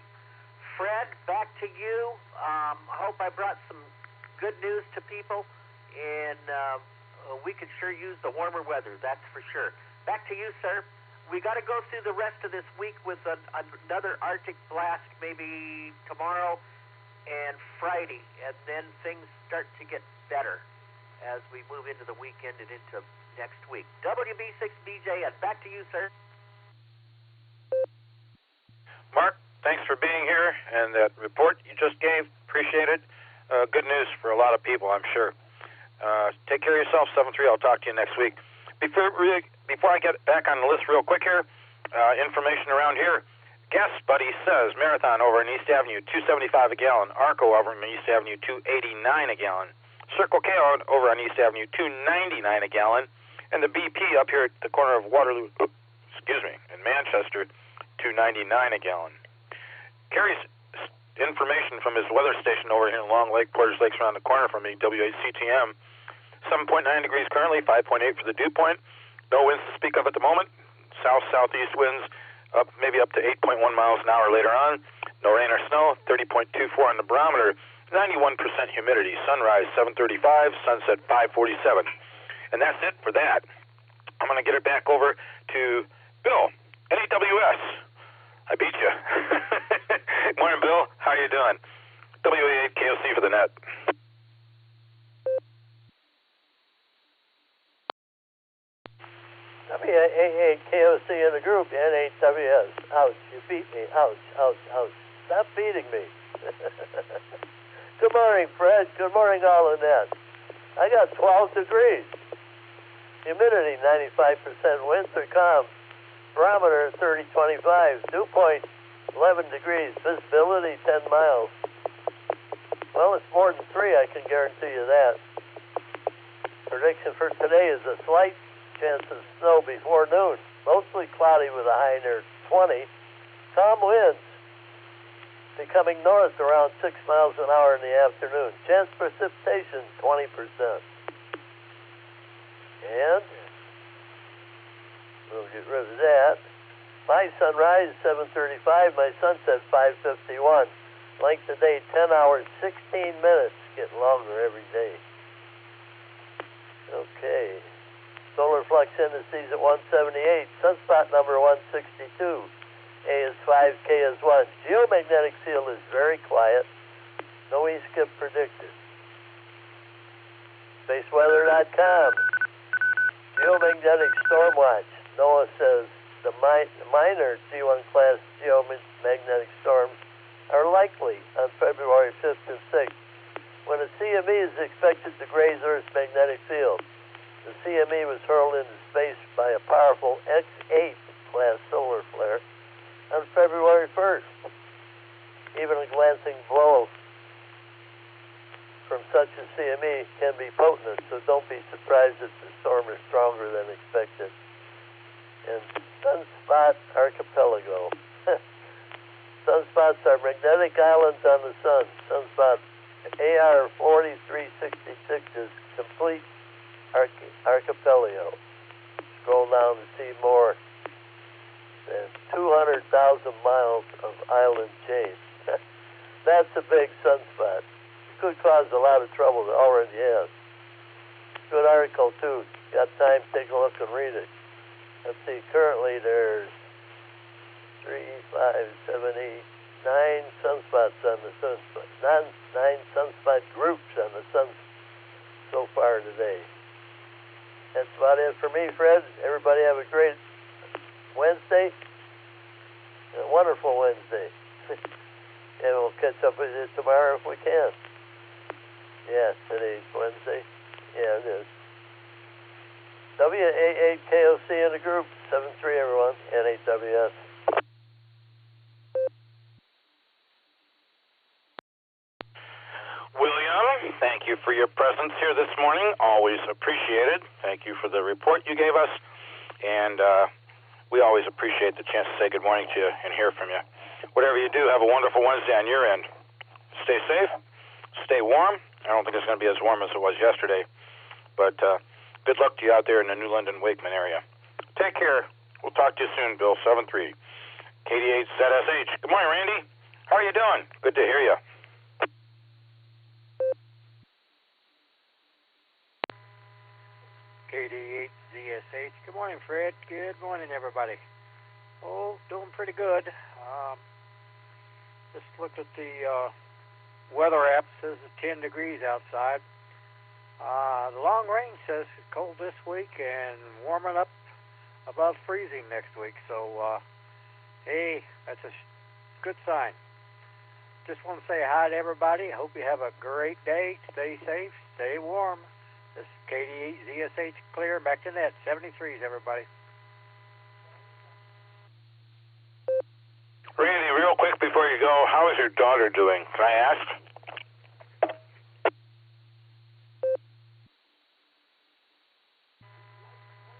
Fred, back to you. I hope I brought some good news to people, and we could sure use the warmer weather, that's for sure. Back to you, sir. We got to go through the rest of this week with another Arctic blast, maybe tomorrow and Friday, and then things start to get better as we move into the weekend and into next week. WB6BJ, and back to you, sir. Mark, thanks for being here, and that report you just gave, appreciate it. Good news for a lot of people, I'm sure. Take care of yourself, 7-3. I'll talk to you next week. Before I get back on the list real quick here, information around here. Guest Buddy says Marathon over on East Avenue, $2.75 a gallon. Arco over on East Avenue, $2.89 a gallon. Circle K over on East Avenue, $2.99 a gallon. And the BP up here at the corner of Waterloo, in Manchester, $2.99 a gallon. Carries information from his weather station over here in Long Lake, Portage Lake's around the corner from me, WACTM. 7.9 degrees currently, 5.8 for the dew point. No winds to speak of at the moment. South-southeast winds up maybe up to 8.1 miles an hour later on. No rain or snow, 30.24 on the barometer, 91% humidity. Sunrise 7:35, sunset 5:47. And that's it for that. I'm going to get it back over to Bill, NAWS. I beat you. Morning, Bill. How are you doing? WA8 KOC for the net. WA8 KOC in the group, NAWS. Ouch, you beat me. Ouch, ouch, ouch. Stop beating me. Good morning, Fred. Good morning, all of that. I got 12 degrees. Humidity, 95%. Winds are calm. Barometer, 30.25. Dew point, 11 degrees. Visibility, 10 miles. Well, it's more than 3, I can guarantee you that. Prediction for today is a slight chance of snow before noon. Mostly cloudy with a high near 20. Calm winds becoming north around 6 miles an hour in the afternoon. Chance precipitation, 20%. And we'll get rid of that. My sunrise, 7:35. My sunset, 5:51. Length of day, 10 hours, 16 minutes. Getting longer every day. Okay. Solar flux indices at 178. Sunspot number 162. A is 5, K is 1. Geomagnetic field is very quiet. No E-skip predicted. Spaceweather.com. Geomagnetic storm watch. NOAA says the minor G1 class geomagnetic storms are likely on February 5th and 6th, when a CME is expected to graze Earth's magnetic field. The CME was hurled into space by a powerful X8 class solar flare on February 1st. Even a glancing blow from such a CME can be potent, so don't be surprised if the storm is stronger than expected. And sunspot archipelago. Sunspots are magnetic islands on the sun. Sunspot AR 4366 is complete archipelago. Scroll down to see more than 200,000 miles of island chain. That's a big sunspot. It could cause a lot of trouble. It already has. Good article, too. Got time, take a look and read it. Let's see, currently there's 3, 5, 7, 8, 9 sunspots on the sunspot. 9 sunspot groups on the sun so far today. That's about it for me, Fred. Everybody have a great Wednesday. A wonderful Wednesday. And we'll catch up with you tomorrow if we can. Yeah, today's Wednesday. Yeah, it is. WA8KOC in the group. 7-3, everyone. N8WS. William, thank you for your presence here this morning. Always appreciated. Thank you for the report you gave us. And we always appreciate the chance to say good morning to you and hear from you. Whatever you do, have a wonderful Wednesday on your end. Stay safe. Stay warm. I don't think it's going to be as warm as it was yesterday. But good luck to you out there in the New London, Wakeman area. Take care. We'll talk to you soon, Bill. 7-3. KD8ZSH. Good morning, Randy. How are you doing? Good to hear you. KD8ZSH. Good morning, Fred. Good morning, everybody. Oh, doing pretty good. Just looked at the weather app. Says it's 10 degrees outside. The long range says it's cold this week and warming up above freezing next week. So, hey, that's a good sign. Just want to say hi to everybody. Hope you have a great day. Stay safe. Stay warm. This is KD8ZSH clear. Back to net. 73s, everybody. Randy, real quick before you go, how is your daughter doing? Can I ask?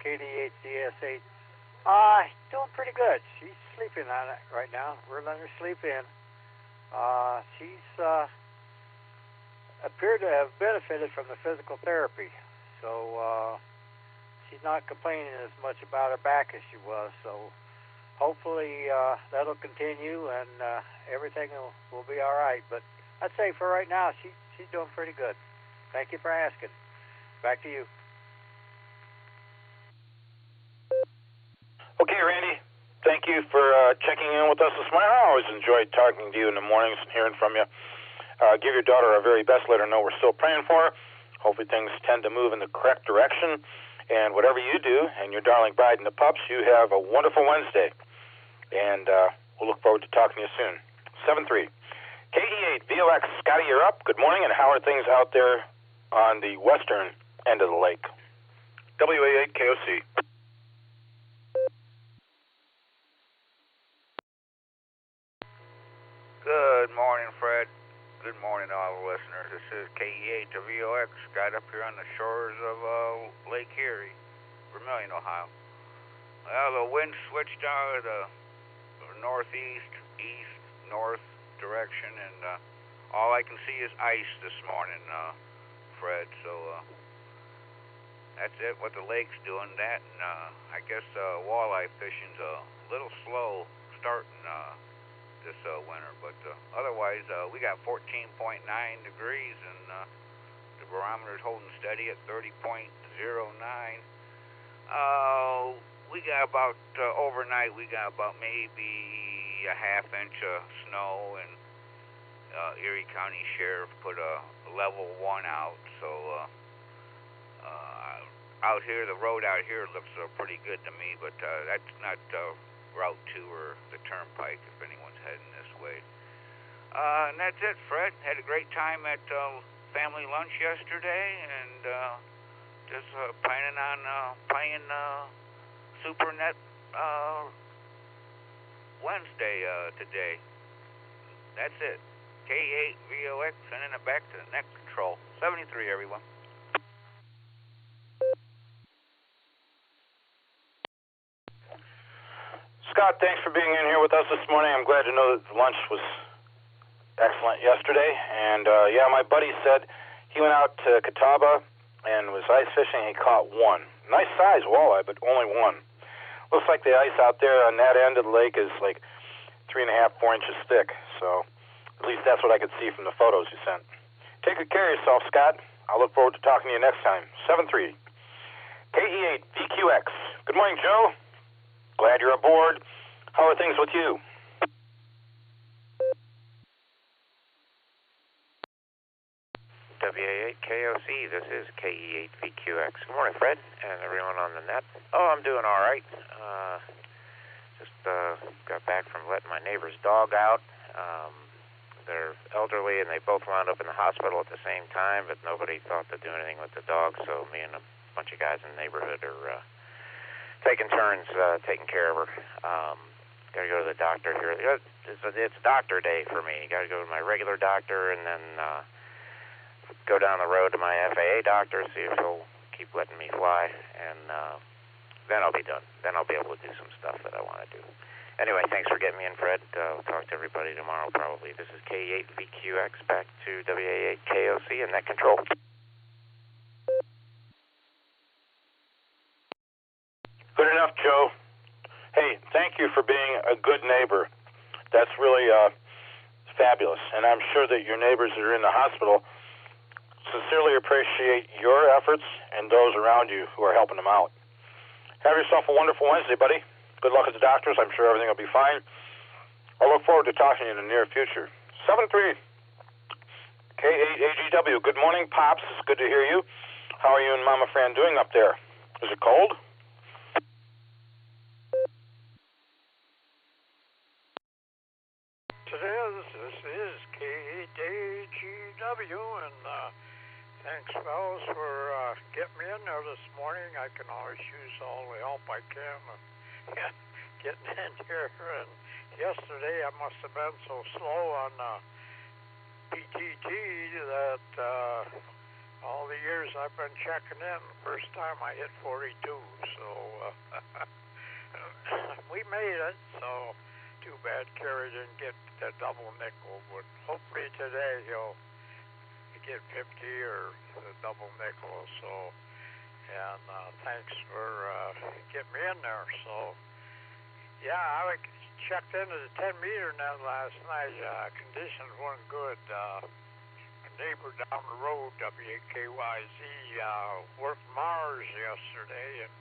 KD8ZSH. Doing pretty good. She's sleeping on it right now. We're letting her sleep in. She's appeared to have benefited from the physical therapy. So she's not complaining as much about her back as she was. So hopefully that'll continue and everything will be all right. But I'd say for right now, she's doing pretty good. Thank you for asking. Back to you. Okay, Randy. Thank you for checking in with us this morning. I always enjoy talking to you in the mornings and hearing from you. Give your daughter our very best. Let her know we're still praying for her. Hopefully things tend to move in the correct direction. And whatever you do, and your darling bride and the pups, you have a wonderful Wednesday. And we'll look forward to talking to you soon. 7-3. KD8, VOX, Scotty, you're up. Good morning, and how are things out there on the western end of the lake? WA8, KOC. Good morning, Fred. Good morning to all the listeners. This is KE8 to VOX, got up here on the shores of Lake Erie, Vermilion, Ohio. Well, the wind switched out of the northeast, east, north direction, and all I can see is ice this morning, Fred. So that's it, what the lake's doing. That, and I guess walleye fishing's a little slow starting this winter, but otherwise we got 14.9 degrees and the barometer's holding steady at 30.09. We got about overnight we got about maybe a half inch of snow, and Erie County Sheriff put a level 1 out, so out here, the road out here looks pretty good to me, but that's not Route 2 or the Turnpike if anyone's heading this way. And that's it, Fred. Had a great time at family lunch yesterday, and just planning on playing SuperNet Wednesday today. That's it. K8VOX, sending it back to the Net Control. 73, everyone. Scott, thanks for being in here with us this morning. I'm glad to know that the lunch was excellent yesterday. And, yeah, my buddy said he went out to Catawba and was ice fishing. He caught one. Nice size walleye, but only one. Looks like the ice out there on that end of the lake is like 3.5, 4 inches thick. So at least that's what I could see from the photos you sent. Take good care of yourself, Scott. I'll look forward to talking to you next time. 7-3. KE8VQX. Good morning, Joe. Glad you're aboard. How are things with you? WA8KOC, this is KE8VQX. Good morning, Fred, and everyone on the net. Oh, I'm doing all right. Just got back from letting my neighbor's dog out. They're elderly, and they both wound up in the hospital at the same time, but nobody thought to do anything with the dog, so me and a bunch of guys in the neighborhood are taking turns taking care of her. Got to go to the doctor here. It's doctor day for me. Got to go to my regular doctor, and then go down the road to my FAA doctor, see if he'll keep letting me fly, and then I'll be done. Then I'll be able to do some stuff that I want to do. Anyway, thanks for getting me in, Fred. We'll talk to everybody tomorrow, probably. This is K8VQX, back to WA8KOC and Net Control. Good enough, Joe. Hey, thank you for being a good neighbor. That's really fabulous. And I'm sure that your neighbors that are in the hospital sincerely appreciate your efforts and those around you who are helping them out. Have yourself a wonderful Wednesday, buddy. Good luck at the doctors. I'm sure everything will be fine. I look forward to talking to you in the near future. 7-3. K8AGW. Good morning, Pops. It's good to hear you. How are you and Mama Fran doing up there? Is it cold? This is K8AGW, and thanks, fellas, for getting me in there this morning. I can always use all the help I can getting in here. And yesterday I must have been so slow on PTT that all the years I've been checking in, the first time I hit 42. So we made it. So too bad Kerry didn't get the double nickel, but hopefully today he'll get 50 or the double nickel. So, and thanks for getting me in there. So, yeah, I checked into the 10-meter net last night. Conditions weren't good. A neighbor down the road, WKYZ, worked Mars yesterday and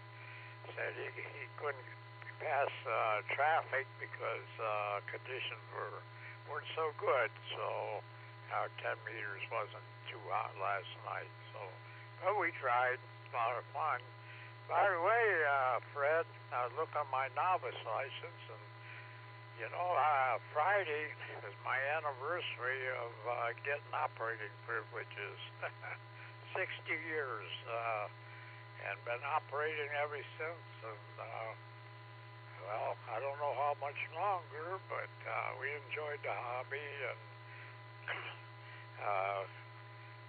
said he couldn't pass traffic because conditions weren't so good. So our 10 meters wasn't too hot last night. So, but we tried. A lot of fun. By the way, Fred, I looked on my novice license, and you know, Friday is my anniversary of getting operating privileges. 60 years, and been operating ever since. And well, I don't know how much longer, but we enjoyed the hobby and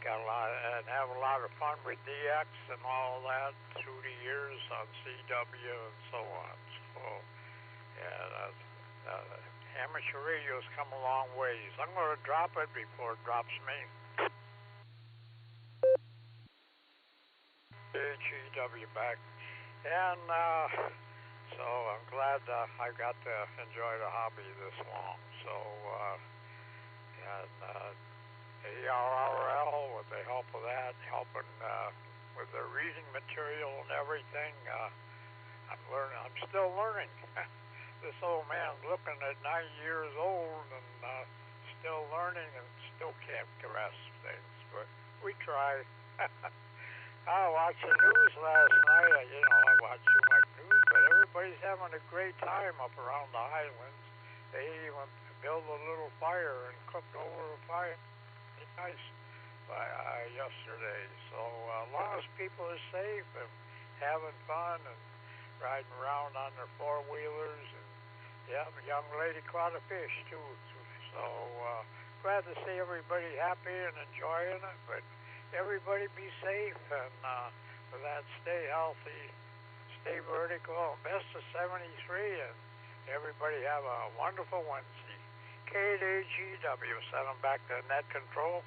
got a lot and have a lot of fun with DX and all that through the years on CW and so on. So, yeah, amateur radio's come a long ways. I'm going to drop it before it drops me. HEW back, and so I'm glad I got to enjoy the hobby this long. So, and ARRL, with the help of that, helping with the reading material and everything, I'm still learning. This old man's looking at 90 years old and still learning and still can't grasp things, but we try. I watched the news last night. I watch too much news, but everybody's having a great time up around the Highlands. They even built a little fire and cooked over a fire. It's nice yesterday. So as long as people are safe and having fun and riding around on their four-wheelers, and yeah, the young lady caught a fish too. So glad to see everybody happy and enjoying it, but everybody be safe, and for that, stay healthy, stay vertical, best of 73, and everybody have a wonderful Wednesday. KAGW, send them back to net control.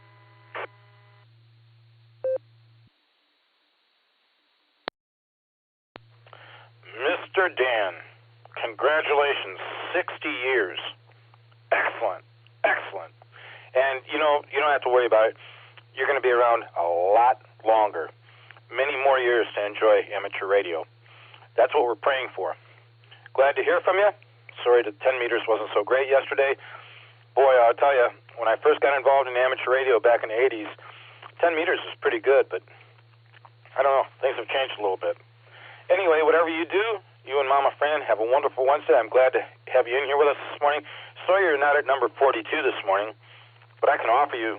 Mr. Dan, congratulations, 60 years. Excellent, excellent. And, you don't have to worry about it. You're going to be around a lot longer, many more years to enjoy amateur radio. That's what we're praying for. Glad to hear from you. Sorry that 10 meters wasn't so great yesterday. Boy, I'll tell you, when I first got involved in amateur radio back in the 80s, 10 meters was pretty good, but I don't know, things have changed a little bit. Anyway, whatever you do, you and Mama Fran have a wonderful Wednesday. I'm glad to have you in here with us this morning. Sorry you're not at number 42 this morning, but I can offer you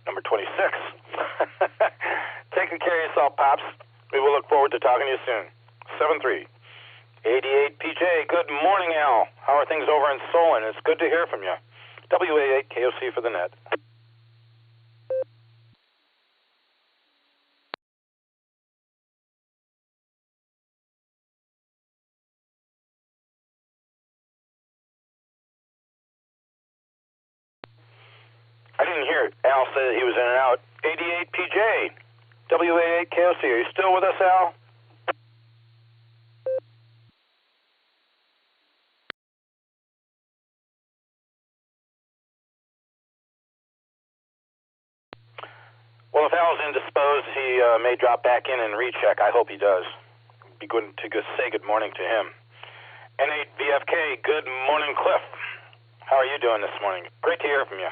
number 26. Take good care of yourself, Pops. We will look forward to talking to you soon. 7388 PJ. Good morning, Al. How are things over in Solon? It's good to hear from you. WA8 KOC for the net. I didn't hear Al say that he was in and out. 88 PJ. WA8 KOC. Are you still with us, Al? Well, if Al's indisposed, he may drop back in and recheck. I hope he does. Be good to say good morning to him. N8 VFK, good morning, Cliff. How are you doing this morning? Great to hear from you.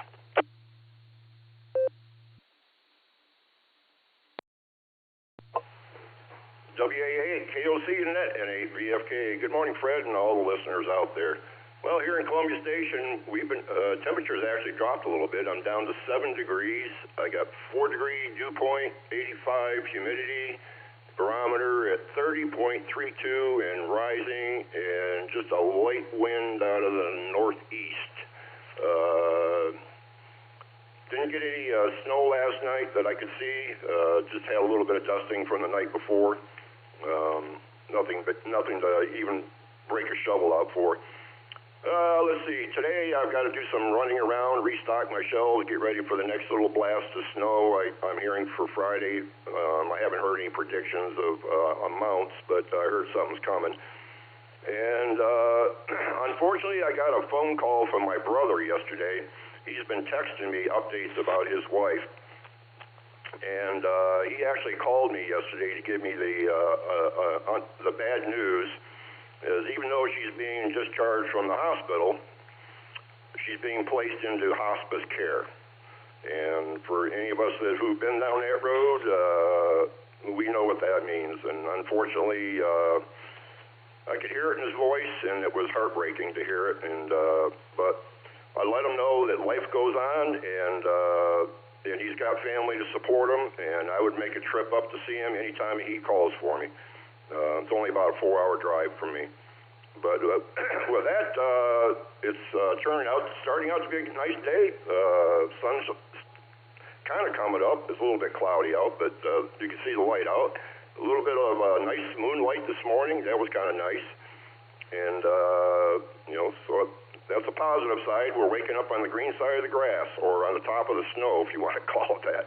WA8 KOC Net N8 VFK. Good morning, Fred, and all the listeners out there. Well, here in Columbia Station, we've been temperatures actually dropped a little bit. I'm down to 7 degrees. I got 4-degree dew point, 85 humidity, barometer at 30.32 and rising, and just a light wind out of the northeast. Didn't get any snow last night that I could see. Just had a little bit of dusting from the night before. Nothing to even break a shovel out for. Let's see. Today I've got to do some running around, restock my shelves, get ready for the next little blast of snow. I'm hearing for Friday. I haven't heard any predictions of amounts, but I heard something's coming. And unfortunately, I got a phone call from my brother yesterday. He's been texting me updates about his wife. And he actually called me yesterday to give me the bad news. Is even though she's being discharged from the hospital, she's being placed into hospice care. And for any of us who've been down that road, we know what that means. And unfortunately, I could hear it in his voice, and it was heartbreaking to hear it. And but I let him know that life goes on, and he's got family to support him. And I would make a trip up to see him anytime he calls for me. It's only about a 4-hour drive from me. But with that, it's starting out to be a nice day. Sun's kind of coming up. It's a little bit cloudy out, but you can see the light out. A little bit of nice moonlight this morning. That was kind of nice. And, so that's a positive side. We're waking up on the green side of the grass, or on the top of the snow, if you want to call it that.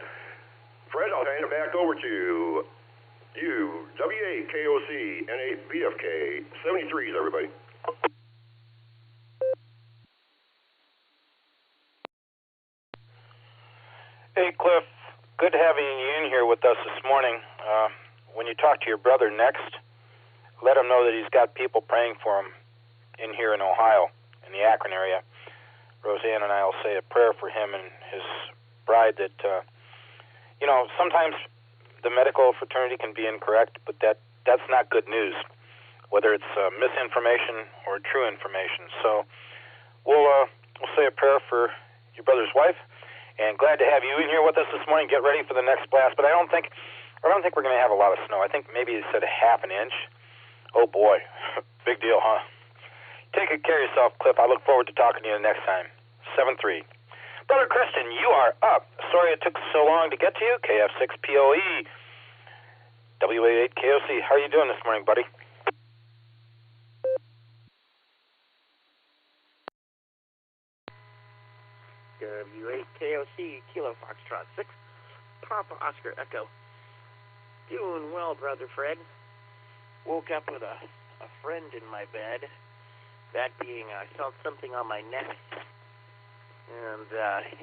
Fred, I'll hand it back over to you. WA, KOC, N8, VFK, 73s, everybody. Hey, Cliff. Good having you in here with us this morning. When you talk to your brother next, let him know that he's got people praying for him in here in Ohio, in the Akron area. Roseanne and I will say a prayer for him and his bride that, sometimes the medical fraternity can be incorrect, but that's not good news, whether it's misinformation or true information. So we'll say a prayer for your brother's wife, and glad to have you in here with us this morning. Get ready for the next blast, but I don't think we're going to have a lot of snow. I think maybe you said a half an inch. Oh boy, big deal, huh? Take good care of yourself, Cliff. I look forward to talking to you next time. 7-3. Brother Christian, you are up. Sorry it took so long to get to you. KF6POE, WA8KOC. How are you doing this morning, buddy? W8KOC, Kilo Foxtrot 6, Papa Oscar Echo. Doing well, Brother Fred. Woke up with a friend in my bed. That being, I felt something on my neck. And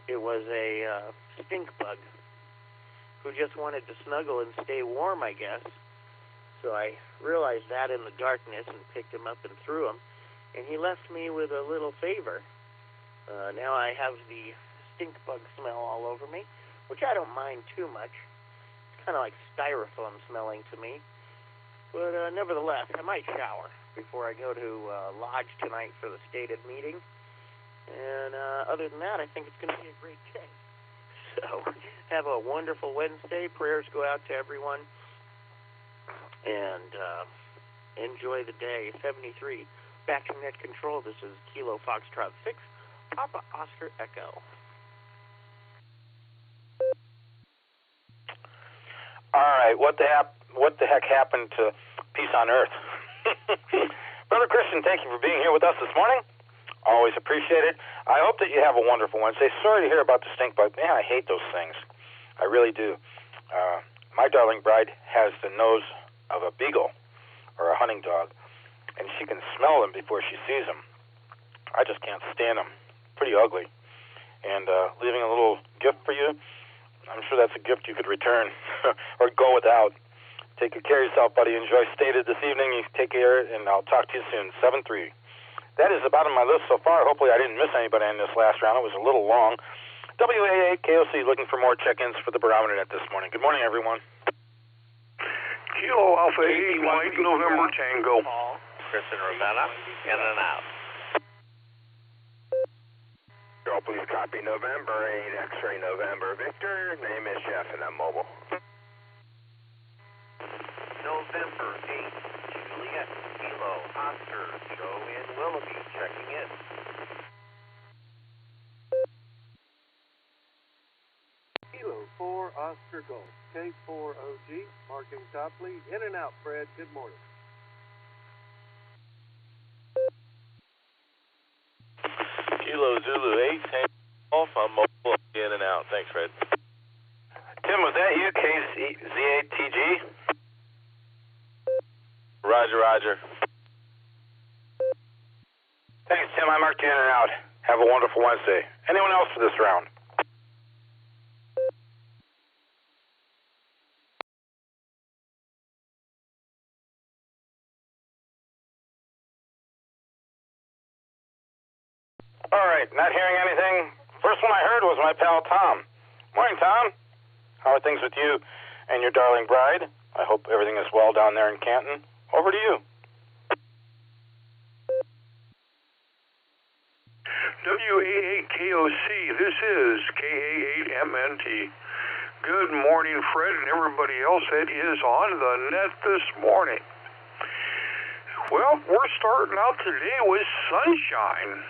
it was a stink bug who just wanted to snuggle and stay warm, I guess. So I realized that in the darkness and picked him up and threw him. And he left me with a little favor. Now I have the stink bug smell all over me, which I don't mind too much. It's kind of like styrofoam smelling to me. But nevertheless, I might shower before I go to Lodge tonight for the stated meeting. And other than that, I think it's going to be a great day. So have a wonderful Wednesday. Prayers go out to everyone. And enjoy the day. 73. Back to net control. This is Kilo Foxtrot 6. Papa Oscar Echo. All right, what the heck happened to peace on earth? Brother Christian, thank you for being here with us this morning. Always appreciate it. I hope that you have a wonderful Wednesday. Sorry to hear about the stink bug. Man, I hate those things. I really do. My darling bride has the nose of a beagle or a hunting dog, and she can smell them before she sees them. I just can't stand them. Pretty ugly. And leaving a little gift for you, I'm sure that's a gift you could return or go without. Take good care of yourself, buddy. Enjoy Stated this evening. You take care, and I'll talk to you soon. 7-3. That is about on my list so far. Hopefully I didn't miss anybody in this last round. It was a little long. WA8KOC looking for more check-ins for the Barometer Net this morning. Good morning, everyone. Kilo Alpha 8, Mike November Tango. Kristen Ravenna, in and out. Girl, please copy November 8, X-ray November Victor. Name is Jeff and I'm mobile. November 8, Juliet, Kilo, Oscar, Joe in Willoughby, checking in. Kilo 4, Oscar Golf, K4OG, marking top lead, in and out, Fred, good morning. Kilo Zulu 8, Tango Golf, I'm mobile, in and out. Thanks, Fred. Tim, was that you, KZ8TG? Roger, roger. Thanks, Tim. I marked you in and out. Have a wonderful Wednesday. Anyone else for this round? All right, not hearing anything. First one I heard was my pal Tom. Morning, Tom. How are things with you and your darling bride? I hope everything is well down there in Canton. Over to you. WA8KOC, this is KA8MNT. Good morning, Fred, and everybody else that is on the net this morning. Well, we're starting out today with sunshine.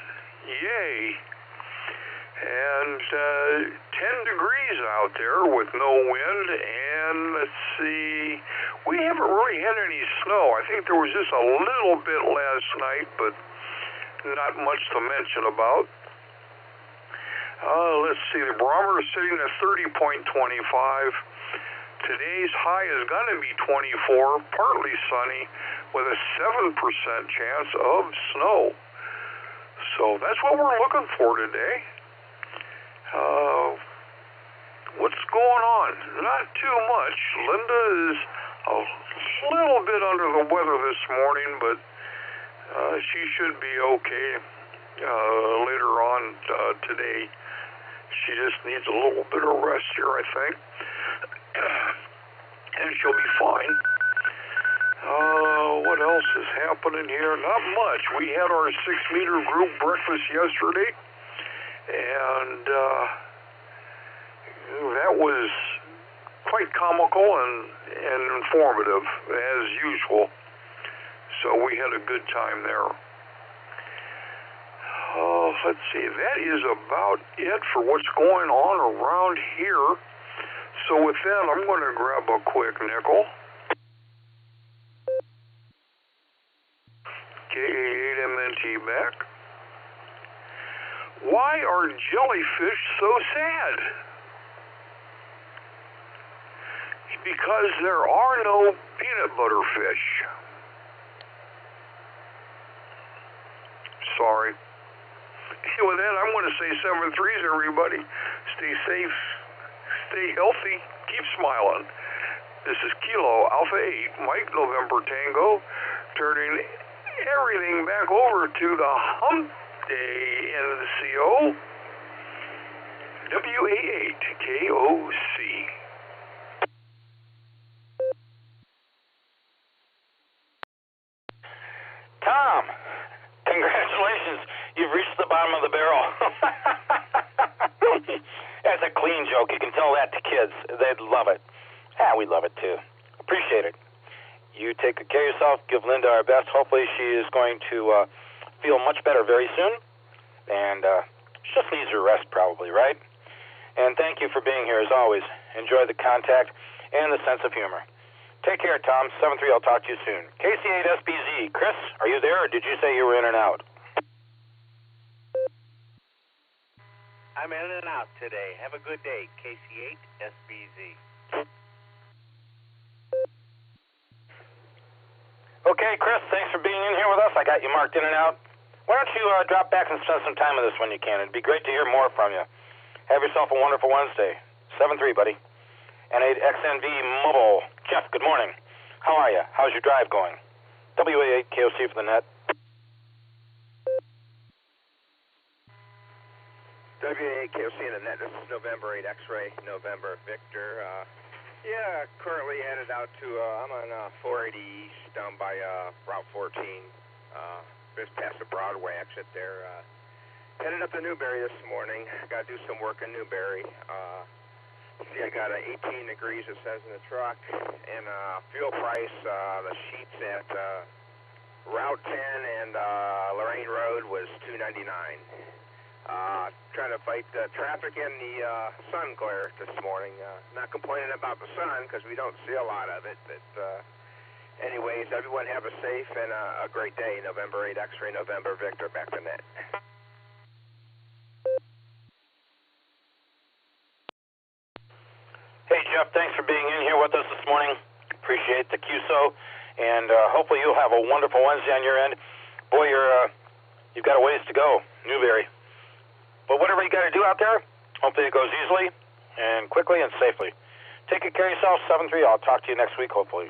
Yay. And 10 degrees out there with no wind, and let's see, we haven't really had any snow. I think there was just a little bit last night, but not much to mention about. Let's see, the barometer is sitting at 30.25. Today's high is going to be 24, partly sunny, with a 7% chance of snow. So that's what we're looking for today. What's going on? Not too much. Linda is a little bit under the weather this morning, but she should be okay later on today. She just needs a little bit of rest here, I think. and she'll be fine. What else is happening here? Not much. We had our 6-meter group breakfast yesterday, and that was quite comical and informative, as usual. So we had a good time there. Let's see, that is about it for what's going on around here. So with that, I'm going to grab a quick nickel. K88MNT back. Why are jellyfish so sad? Because there are no peanut butter fish. Sorry. With that, I'm going to say 7 threes, everybody. Stay safe, stay healthy, keep smiling. This is Kilo Alpha 8, Mike November Tango, turning everything back over to the hump day end of the CO. WA8KOC. Tom, congratulations. You've reached the bottom of the barrel. That's a clean joke. You can tell that to kids. They'd love it. We love it too. Appreciate it. You take good care of yourself. Give Linda our best. Hopefully she is going to feel much better very soon. And she just needs her rest probably, right? And thank you for being here as always. Enjoy the contact and the sense of humor. Take care, Tom. 7-3, I'll talk to you soon. KC8SBZ. Chris, are you there, or did you say you were in and out? I'm in and out today. Have a good day, KC8SBZ. Okay, Chris, thanks for being in here with us. I got you marked in and out. Why don't you drop back and spend some time with us when you can? It'd be great to hear more from you. Have yourself a wonderful Wednesday. 7-3, buddy. N8XNV Mobile. Jeff, good morning. How are you? How's your drive going? WA8KOC for the net. WA8KOC in the net. This is November 8 X-ray, November Victor. Yeah, currently headed out to, I'm on 480 East down by Route 14. Just past the Broadway exit there. Headed up to Newberry this morning. Got to do some work in Newberry. See, I got 18 degrees, it says in the truck. And fuel price, the sheets at Route 10 and Lorraine Road was $2.99. Trying to fight traffic in the sun glare this morning. Not complaining about the sun because we don't see a lot of it. But anyways, everyone have a safe and a great day. November 8 X-ray, November Victor, back to net. Hey, Jeff, thanks for being in here with us this morning. Appreciate the QSO, and hopefully you'll have a wonderful Wednesday on your end. Boy, you've got a ways to go, Newberry. But whatever you got to do out there, hopefully it goes easily and quickly and safely. Take good care of yourself, 7-3. I'll talk to you next week, hopefully.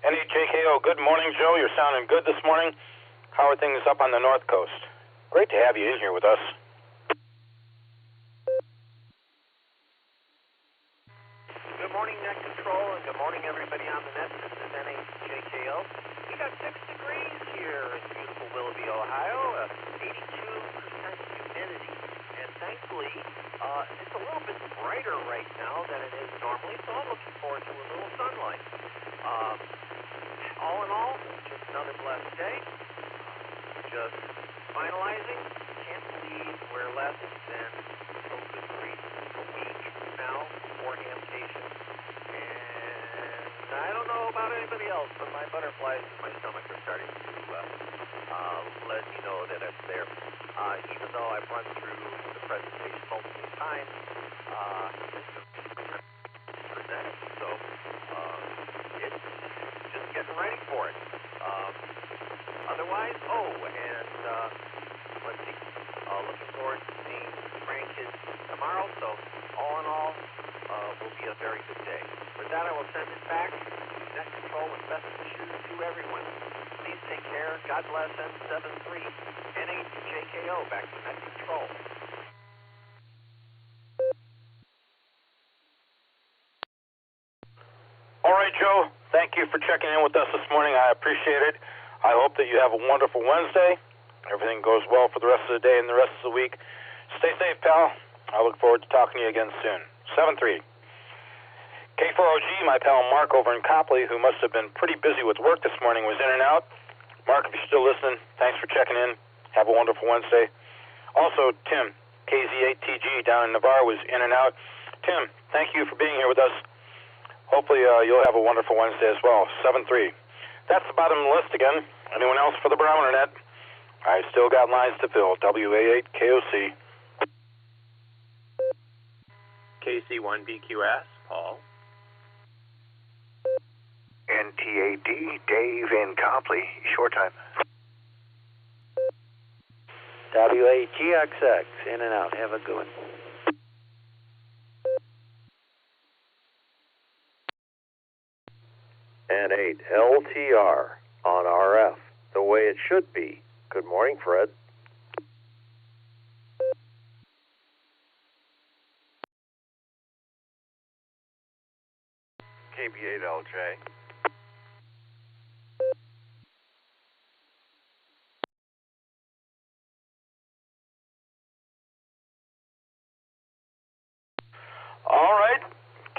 N8JKO, good morning, Joe. You're sounding good this morning. How are things up on the North Coast? Great to have you in here with us. Good morning, Net Control, and good morning, everybody on the net. This is N8JKO. We got 6 degrees here in beautiful Willoughby, Ohio, 82% humidity. And thankfully, it's a little bit brighter right now than it is normally, so I'm looking forward to a little sunlight. All in all, just another blessed day. Just finalizing. Can't believe we're less than focus rate a week now for amputation. And I don't know about anybody else, but my butterflies in my stomach are starting to let me know that it's there. Even though I've run through the presentation multiple times, presented. So it's just getting ready for it. Otherwise, and let's see, looking forward to seeing grandkids tomorrow. So all in all, will be a very good day. With that, I will send it back to Net Control with best wishes to everyone. Please take care. God bless. N73. N8JKO. Back to Net Control. All right, Joe. Thank you for checking in with us this morning. I appreciate it. I hope that you have a wonderful Wednesday. Everything goes well for the rest of the day and the rest of the week. Stay safe, pal. I look forward to talking to you again soon. 7-3. K4OG, my pal Mark over in Copley, who must have been pretty busy with work this morning, was in and out. Mark, if you're still listening, thanks for checking in. Have a wonderful Wednesday. Also, Tim, KZ8TG down in Navarre, was in and out. Tim, thank you for being here with us. Hopefully you'll have a wonderful Wednesday as well. 7-3. That's the bottom of the list again. Anyone else for the Barometer Net? I still got lines to fill. WA8KOC. KC1BQS, Paul. NTAD, Dave in Copley. Short time. WAGXX, in and out. Have a good one. N8 LTR on RF, the way it should be. Good morning, Fred. KB8LJ. All right.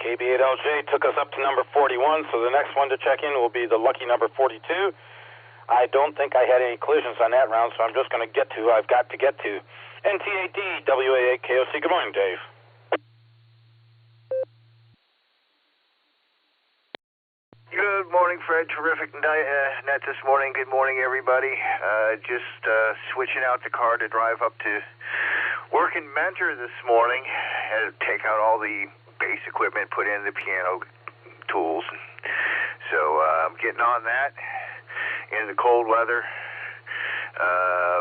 KB8LJ took us up to number 41, so the next one to check in will be the lucky number 42. I don't think I had any collisions on that round, so I'm just going to get to who I've got to get to. NTAD, WA8KOC. Good morning, Dave. Good morning, Fred. Terrific net this morning. Good morning, everybody. Just switching out the car to drive up to work in Mentor this morning. Had to take out all the base equipment, put in the piano tools. So I'm getting on that in the cold weather.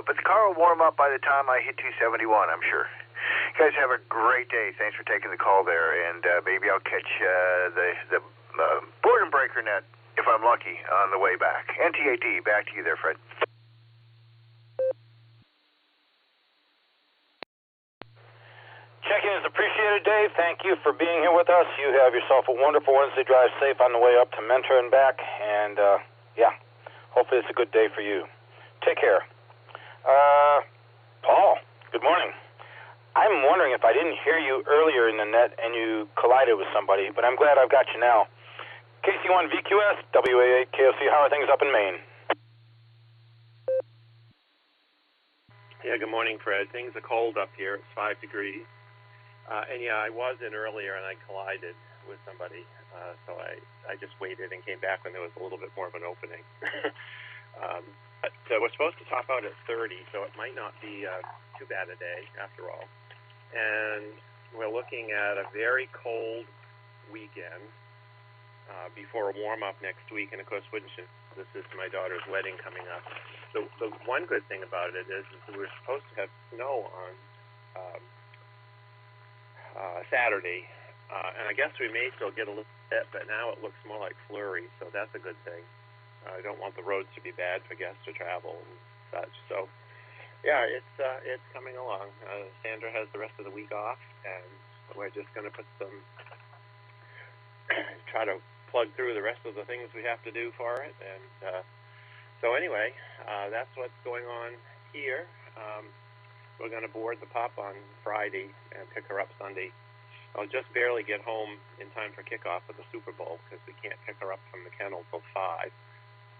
But the car will warm up by the time I hit 271, I'm sure. You guys have a great day. Thanks for taking the call there. And maybe I'll catch the boredom breaker net, if I'm lucky, on the way back. NTAD, back to you there, Fred. Check-in is appreciated, Dave. Thank you for being here with us. You have yourself a wonderful Wednesday. Drive safe on the way up to Mentor and back. And, hopefully it's a good day for you. Take care. Paul, good morning. I'm wondering if I didn't hear you earlier in the net and you collided with somebody, but I'm glad I've got you now. KC1VQS, WA8KOC, how are things up in Maine? Yeah, good morning, Fred. Things are cold up here. It's 5 degrees. I was in earlier and I collided with somebody, so I just waited and came back when there was a little bit more of an opening. So we're supposed to top out at 30, so it might not be too bad a day after all. And we're looking at a very cold weekend before a warm-up next week. And, of course, this is my daughter's wedding coming up. The one good thing about it is that we're supposed to have snow on Saturday. And I guess we may still get a little bit, but now it looks more like flurries, so that's a good thing. I don't want the roads to be bad for guests to travel and such. So, yeah, it's coming along. Sandra has the rest of the week off, and we're just going to try to plug through the rest of the things we have to do for it. And so anyway, that's what's going on here. We're going to board the pup on Friday and pick her up Sunday. I'll just barely get home in time for kickoff of the Super Bowl because we can't pick her up from the kennel till 5.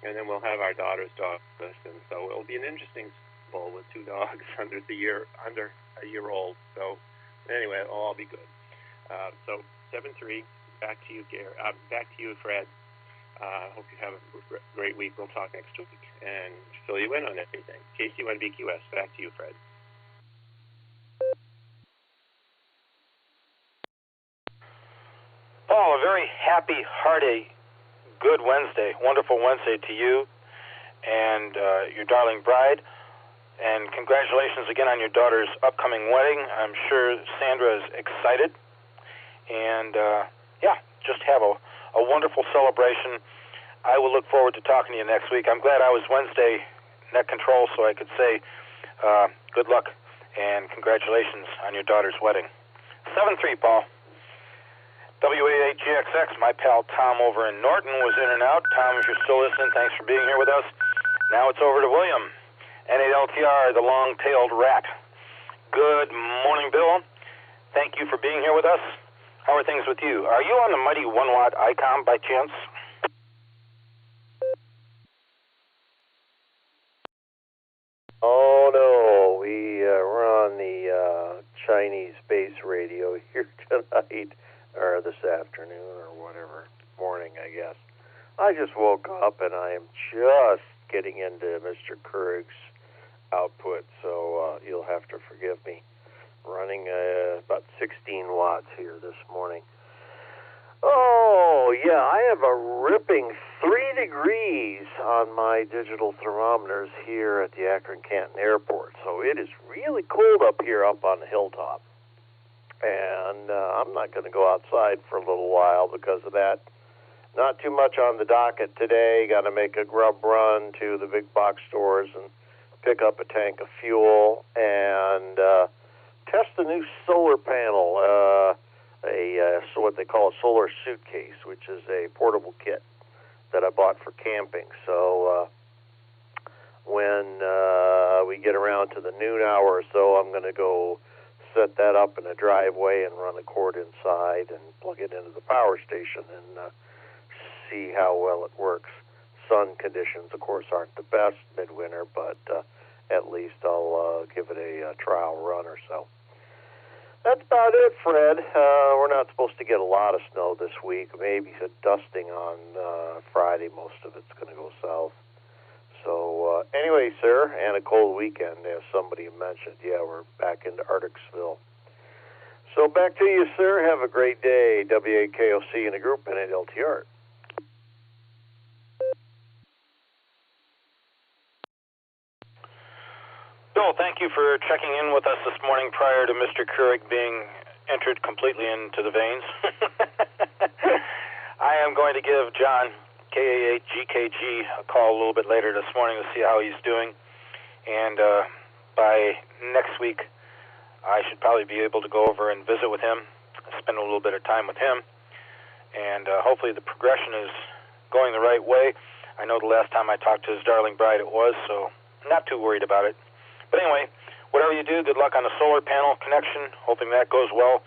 And then we'll have our daughter's dog with us, and so it'll be an interesting Super Bowl with 2 dogs under a year old. So anyway, it'll all be good. So 7-3, back to you, Gary. Back to you, Fred. Hope you have a great week. We'll talk next week and fill you in on everything. KC1BQS, back to you, Fred. Paul, a very happy, hearty, good Wednesday, wonderful Wednesday to you and your darling bride. And congratulations again on your daughter's upcoming wedding. I'm sure Sandra is excited. And, just have a wonderful celebration. I will look forward to talking to you next week. I'm glad I was Wednesday net control so I could say good luck and congratulations on your daughter's wedding. 7-3, Paul. WA8GXX, my pal Tom over in Norton was in and out. Tom, if you're still listening, thanks for being here with us. Now it's over to William. N8LTR, the long-tailed rat. Good morning, Bill. Thank you for being here with us. How are things with you? Are you on the mighty 1-watt ICOM by chance? Oh, no. We're on the Chinese base radio here tonight, or this afternoon, or whatever, morning, I guess. I just woke up, and I am just getting into Mr. Kurig's output, so you'll have to forgive me. Running about 16 watts here this morning. Oh, yeah, I have a ripping 3 degrees on my digital thermometers here at the Akron-Canton Airport, so it is really cold up here up on the hilltop. And I'm not going to go outside for a little while because of that. Not too much on the docket today. Got to make a grub run to the big box stores and pick up a tank of fuel and test the new solar panel, so what they call a solar suitcase, which is a portable kit that I bought for camping. So when we get around to the noon hour or so, I'm going to go set that up in a driveway and run a cord inside and plug it into the power station and see how well it works. Sun conditions, of course, aren't the best midwinter, but at least I'll give it a trial run or so. That's about it, Fred. We're not supposed to get a lot of snow this week. Maybe a dusting on Friday. Most of it's going to go south. So anyway, sir, and a cold weekend, as somebody mentioned. Yeah, we're back into Arcticsville. So back to you, sir. Have a great day. WAKOC in a group and at LTR. Bill, thank you for checking in with us this morning prior to Mr. Kurig being entered completely into the veins. I am going to give John, KA8GKG, a call a little bit later this morning to see how he's doing. And by next week, I should probably be able to go over and visit with him, spend a little bit of time with him. And hopefully the progression is going the right way. I know the last time I talked to his darling bride it was, so I'm not too worried about it. But anyway, whatever you do, good luck on the solar panel connection. Hoping that goes well.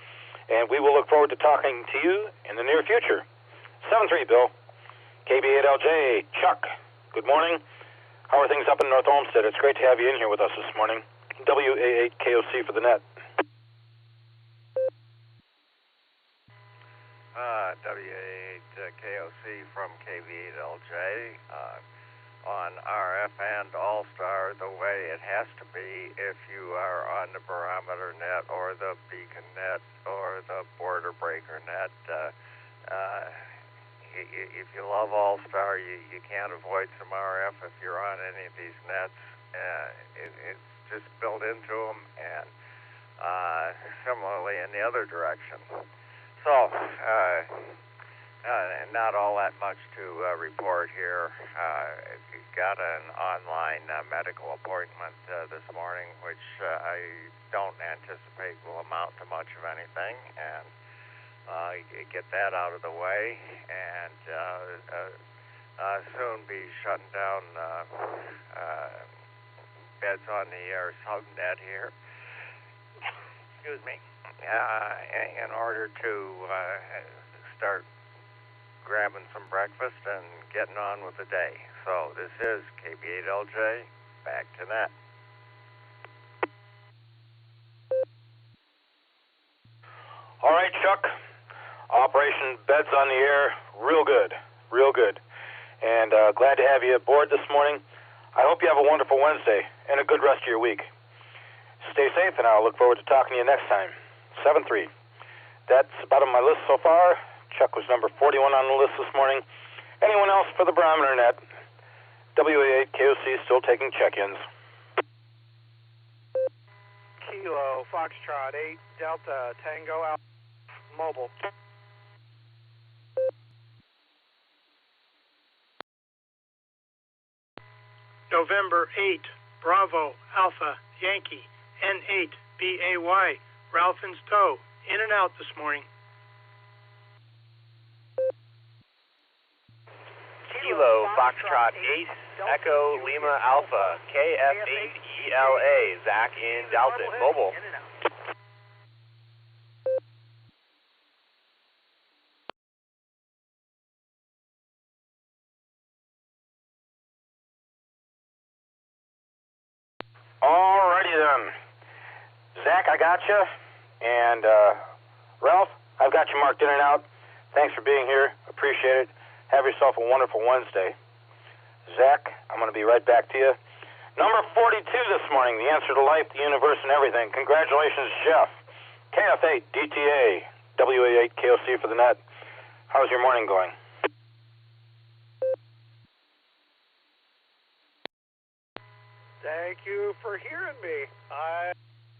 And we will look forward to talking to you in the near future. 7-3, Bill. KB8LJ, Chuck. Good morning. How are things up in North Olmsted? It's great to have you in here with us this morning. WA8KOC for the net. WA8KOC from KB8LJ. On RF and Allstar the way it has to be if you are on the Barometer Net or the Beacon Net or the Border Breaker Net. If you love Allstar, you can't avoid some RF if you're on any of these nets. It's just built into them, and similarly in the other direction. So, not all that much to report here. Got an online medical appointment this morning, which I don't anticipate will amount to much of anything, and get that out of the way, and soon be shutting down beds on the air subnet here. Excuse me. In order to start grabbing some breakfast and getting on with the day. So this is KB8LJ, back to net. All right, Chuck. Operation Beds on the Air, real good. And glad to have you aboard this morning. I hope you have a wonderful Wednesday and a good rest of your week. Stay safe, and I'll look forward to talking to you next time. 7-3. That's about on my list so far. Chuck was number 41 on the list this morning. Anyone else for the Barometer Net? WA8KOC still taking check-ins. Kilo Foxtrot 8 Delta Tango out mobile. November 8 Bravo Alpha Yankee N8 BAY Ralph and Stowe in and out this morning. Foxtrot 8, Echo Lima Alpha, KF8ELA, Zach in Dalton, mobile. Alrighty then. Zach, I got you. And Ralph, I've got you marked in and out. Thanks for being here. Appreciate it. Have yourself a wonderful Wednesday. Zach, I'm going to be right back to you. Number 42 this morning, the answer to life, the universe, and everything. Congratulations, Jeff. KF8, DTA, WA8, KOC for the net. How's your morning going? Thank you for hearing me. I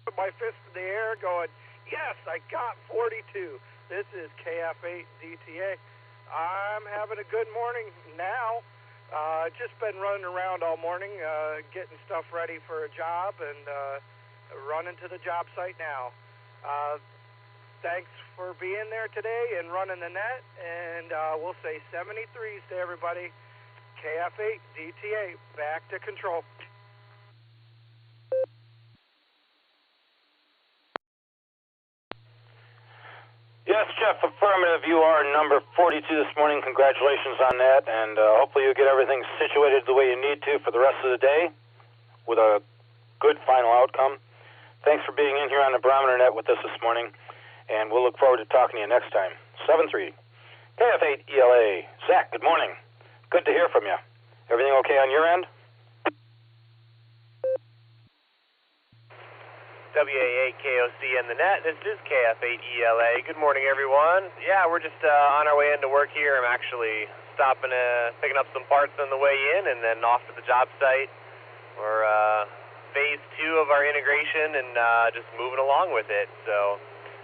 put my fist in the air going, yes, I got 42. This is KF8 DTA. I'm having a good morning now. Just been running around all morning, getting stuff ready for a job and running to the job site now. Thanks for being there today and running the net. And we'll say 73s to everybody. KF8 DTA, back to control. Yes, Jeff, affirmative. You are number 42 this morning. Congratulations on that, and hopefully you'll get everything situated the way you need to for the rest of the day with a good final outcome. Thanks for being in here on the Barometer Net with us this morning, and we'll look forward to talking to you next time. 7-3, KF8 ELA. Zach, good morning. Good to hear from you. Everything okay on your end? WA8KOC in the net. This is KF8ELA. Good morning, everyone. Yeah, we're just on our way into work here. I'm actually stopping, picking up some parts on the way in, and then off to the job site. We're phase 2 of our integration and just moving along with it. So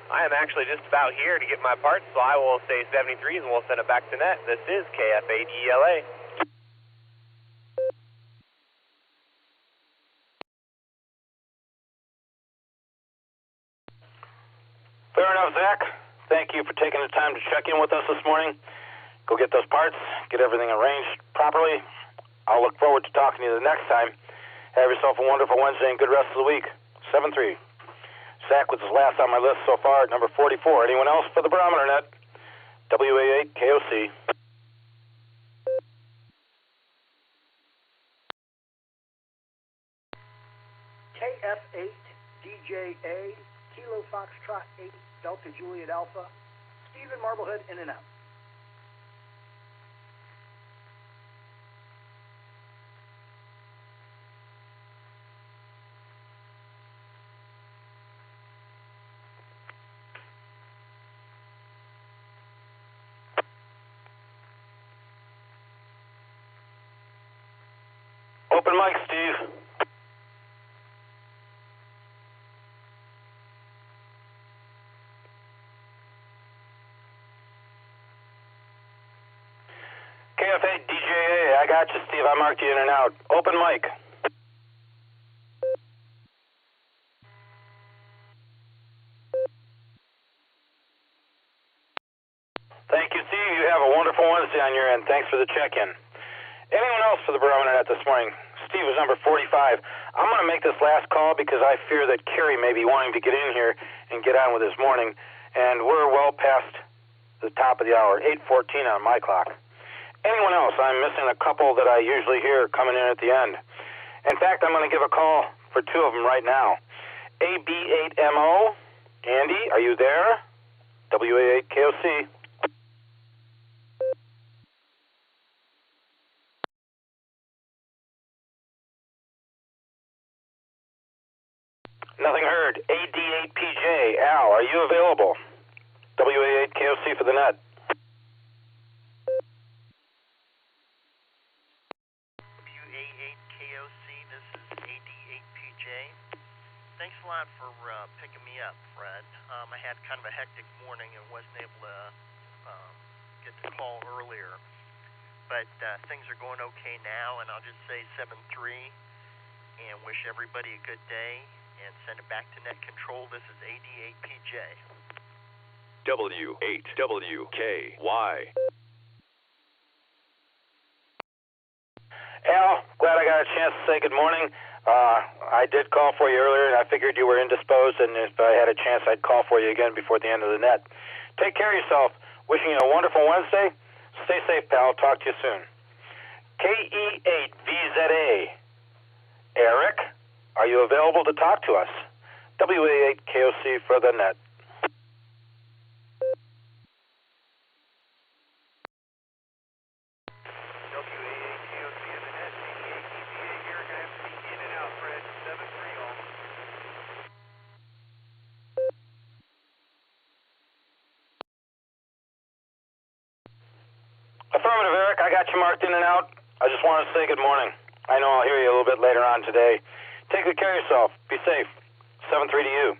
I am actually just about here to get my parts, so I will say 73s and we'll send it back to net. This is KF8ELA. Fair enough, Zach. Thank you for taking the time to check in with us this morning. Go get those parts, get everything arranged properly. I'll look forward to talking to you the next time. Have yourself a wonderful Wednesday and good rest of the week. 7-3. Zach was his last on my list so far at number 44. Anyone else for the Barometer Net? WA8 KOC. KF8 DJA, Kilo Foxtrot 8, Delta Juliet Alpha, Stephen Marblehead in and out. Open mic, Steve. KF8 DJA, I got you, Steve. I marked you in and out. Open mic. Thank you, Steve. You have a wonderful Wednesday on your end. Thanks for the check-in. Anyone else for the Barometer Net this morning? Steve was number 45. I'm going to make this last call because I fear that Kerry may be wanting to get in here and get on with his morning, and we're well past the top of the hour, 8:14 on my clock. Anyone else? I'm missing a couple that I usually hear coming in at the end. In fact, I'm going to give a call for two of them right now. AB8MO, Andy, are you there? WA8KOC. Nothing heard. AD8PJ, Al, are you available? WA8KOC for the net. WA8KOC, this is AD8PJ. Thanks a lot for picking me up, Fred. I had kind of a hectic morning and wasn't able to get the call earlier. But things are going okay now, and I'll just say 7-3 and wish everybody a good day. And send it back to net control. This is AD8PJ. W8WKY. Al, glad I got a chance to say good morning. I did call for you earlier, and I figured you were indisposed, and if I had a chance, I'd call for you again before the end of the net. Take care of yourself. Wishing you a wonderful Wednesday. Stay safe, pal. Talk to you soon. KE8VZA. Eric, are you available to talk to us? WA8KOC for the net. Affirmative, Eric. I got you marked in and out. I just wanted to say good morning. I know I'll hear you a little bit later on today. Take good care of yourself. Be safe. 7-3 to you.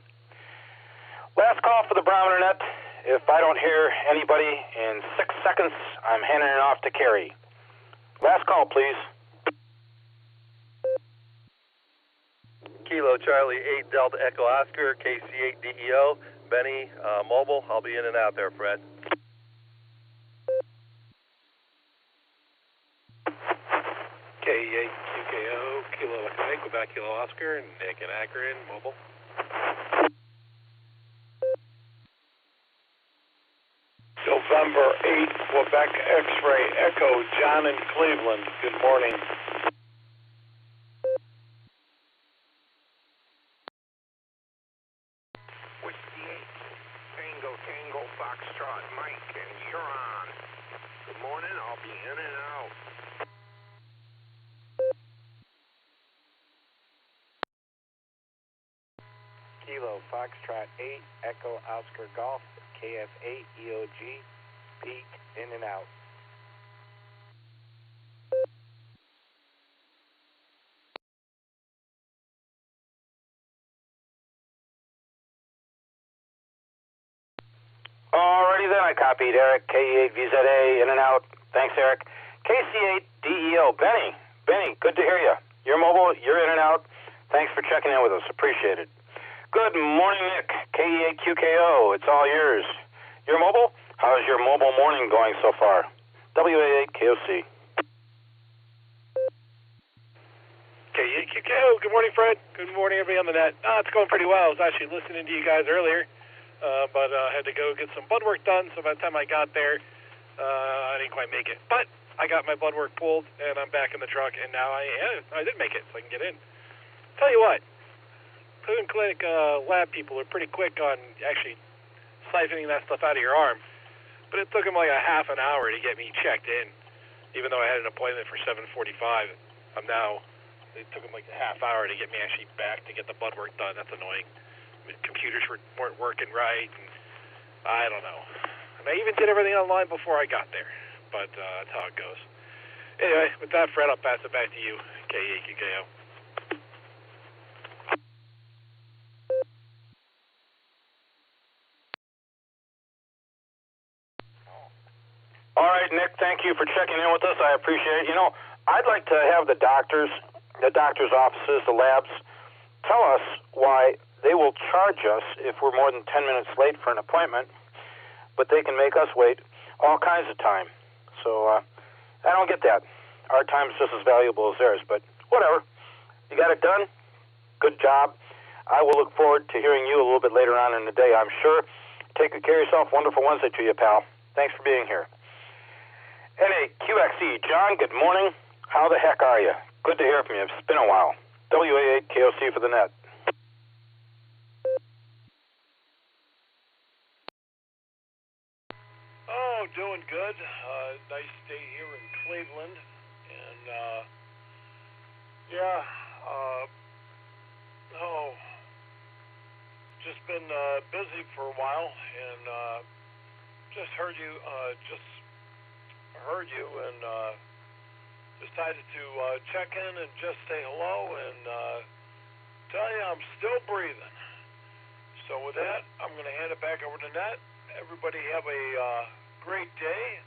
Last call for the Barometer Net. If I don't hear anybody in 6 seconds, I'm handing it off to Carrie. Last call, please. Kilo Charlie 8 Delta Echo Oscar, KC8 DEO, Benny, mobile. I'll be in and out there, Fred. K8 QKO, Kilo Echo Quebec, Kilo Oscar, Nick and Akron, mobile. November 8, Quebec X-Ray Echo, John in Cleveland. Good morning. Whiskey 8, Tango Foxtrot Mike, and you're on. Good morning, I'll be in and out. Kilo Foxtrot 8, Echo Oscar Golf, KF8 EOG, Peak, in and out. Alrighty then, I copied Eric, KE8VZA, in and out. Thanks, Eric. KC8 DEO, Benny, good to hear you. You're mobile, you're in and out. Thanks for checking in with us, appreciate it. Good morning, Nick, KE8QKO, it's all yours. You're mobile? How's your mobile morning going so far? WA8KOC. KE8QKO, good morning, Fred. Good morning, everybody on the net. It's going pretty well. I was actually listening to you guys earlier, but I had to go get some blood work done, so by the time I got there, I didn't quite make it. But I got my blood work pulled, and I'm back in the truck, and now I did make it, so I can get in. Tell you what, Cleveland Clinic lab people are pretty quick on actually siphoning that stuff out of your arm, but it took them like a half an hour to get me checked in, even though I had an appointment for 7:45. It took them like a half hour to get me actually back to get the blood work done. That's annoying. I mean, computers weren't working right, and I don't know. And I even did everything online before I got there, but that's how it goes. Anyway, with that, Fred, I'll pass it back to you, KE8QKO. All right, Nick, thank you for checking in with us. I appreciate it. You know, I'd like to have the doctor's offices, the labs, tell us why they will charge us if we're more than 10 minutes late for an appointment, but they can make us wait all kinds of time. So I don't get that. Our time's just as valuable as theirs, but whatever. You got it done? Good job. I will look forward to hearing you a little bit later on in the day, I'm sure. Take good care of yourself. Wonderful Wednesday to you, pal. Thanks for being here. NAQXE, John, good morning. How the heck are you? Good to hear from you. It's been a while. WA8KOC for the net. Oh, doing good. Nice day here in Cleveland. And, just been busy for a while. And just heard you and decided to check in and just say hello and tell you I'm still breathing. So with that, I'm going to hand it back over to Net. Everybody have a great day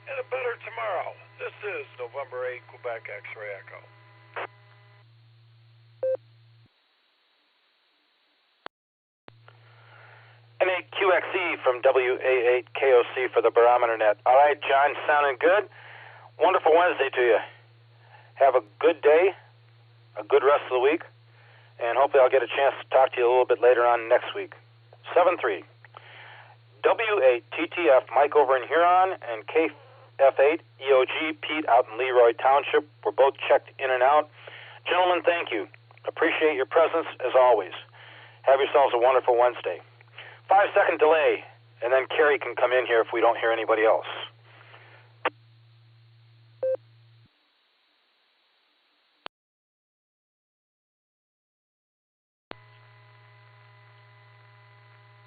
and a better tomorrow. This is November 8, Quebec X-Ray Echo. NAQXE from WA8KOC for the Barometer Net. All right, John, sounding good. Wonderful Wednesday to you. Have a good day, a good rest of the week, and hopefully I'll get a chance to talk to you a little bit later on next week. 7-3. W8TTF Mike over in Huron and KF8 EOG Pete out in Leroy Township. We're both checked in and out. Gentlemen, thank you. Appreciate your presence as always. Have yourselves a wonderful Wednesday. 5-second delay, and then Carrie can come in here if we don't hear anybody else.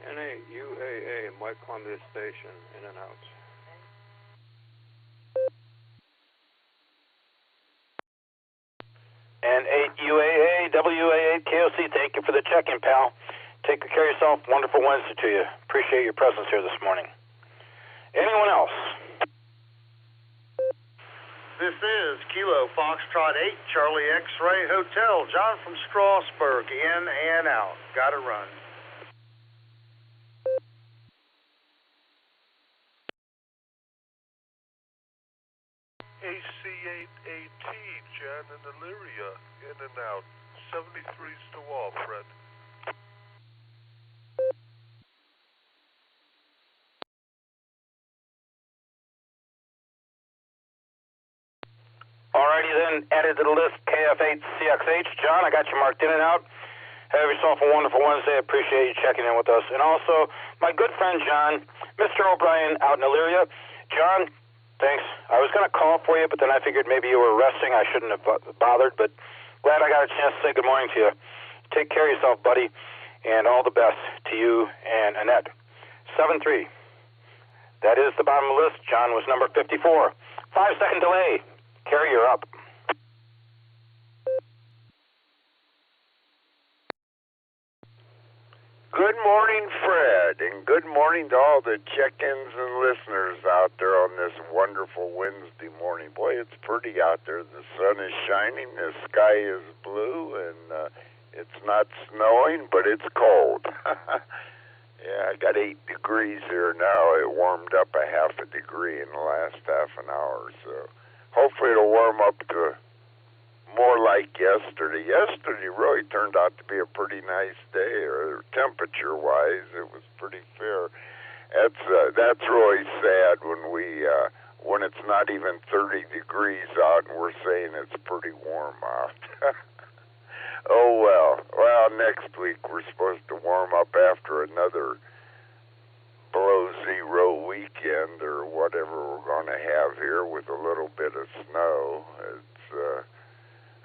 NAUAA, Mike Columbia Station, in and out. And 8UAA, WA8 KOC, thank you for the check-in, pal. Take care of yourself. Wonderful Wednesday to you. Appreciate your presence here this morning. Anyone else? This is Kilo Foxtrot 8, Charlie X-Ray Hotel. John from Strasburg, in and out. Gotta run. AC8AT, Jan and Illyria, in and out. 73's to wall, Fred. Alrighty then, added to the list, KF8CXH. John, I got you marked in and out. Have yourself a wonderful Wednesday. Appreciate you checking in with us. And also, my good friend John, Mr. O'Brien out in Illyria. John, thanks. I was going to call for you, but then I figured maybe you were resting. I shouldn't have bothered, but glad I got a chance to say good morning to you. Take care of yourself, buddy, and all the best to you and Annette. 7-3. That is the bottom of the list. John was number 54. 5-second delay. Carrie, you're up. Good morning, Fred, and good morning to all the check-ins and listeners out there on this wonderful Wednesday morning. Boy, it's pretty out there. The sun is shining, the sky is blue, and it's not snowing, but it's cold. Yeah, I got 8 degrees here now. It warmed up a half a degree in the last half an hour, so hopefully it'll warm up to more like yesterday. Yesterday really turned out to be a pretty nice day, or temperature-wise, it was pretty fair. That's really sad when it's not even 30 degrees out and we're saying it's pretty warm out. Oh well. Well, next week we're supposed to warm up after another below zero weekend or whatever we're going to have here with a little bit of snow. It's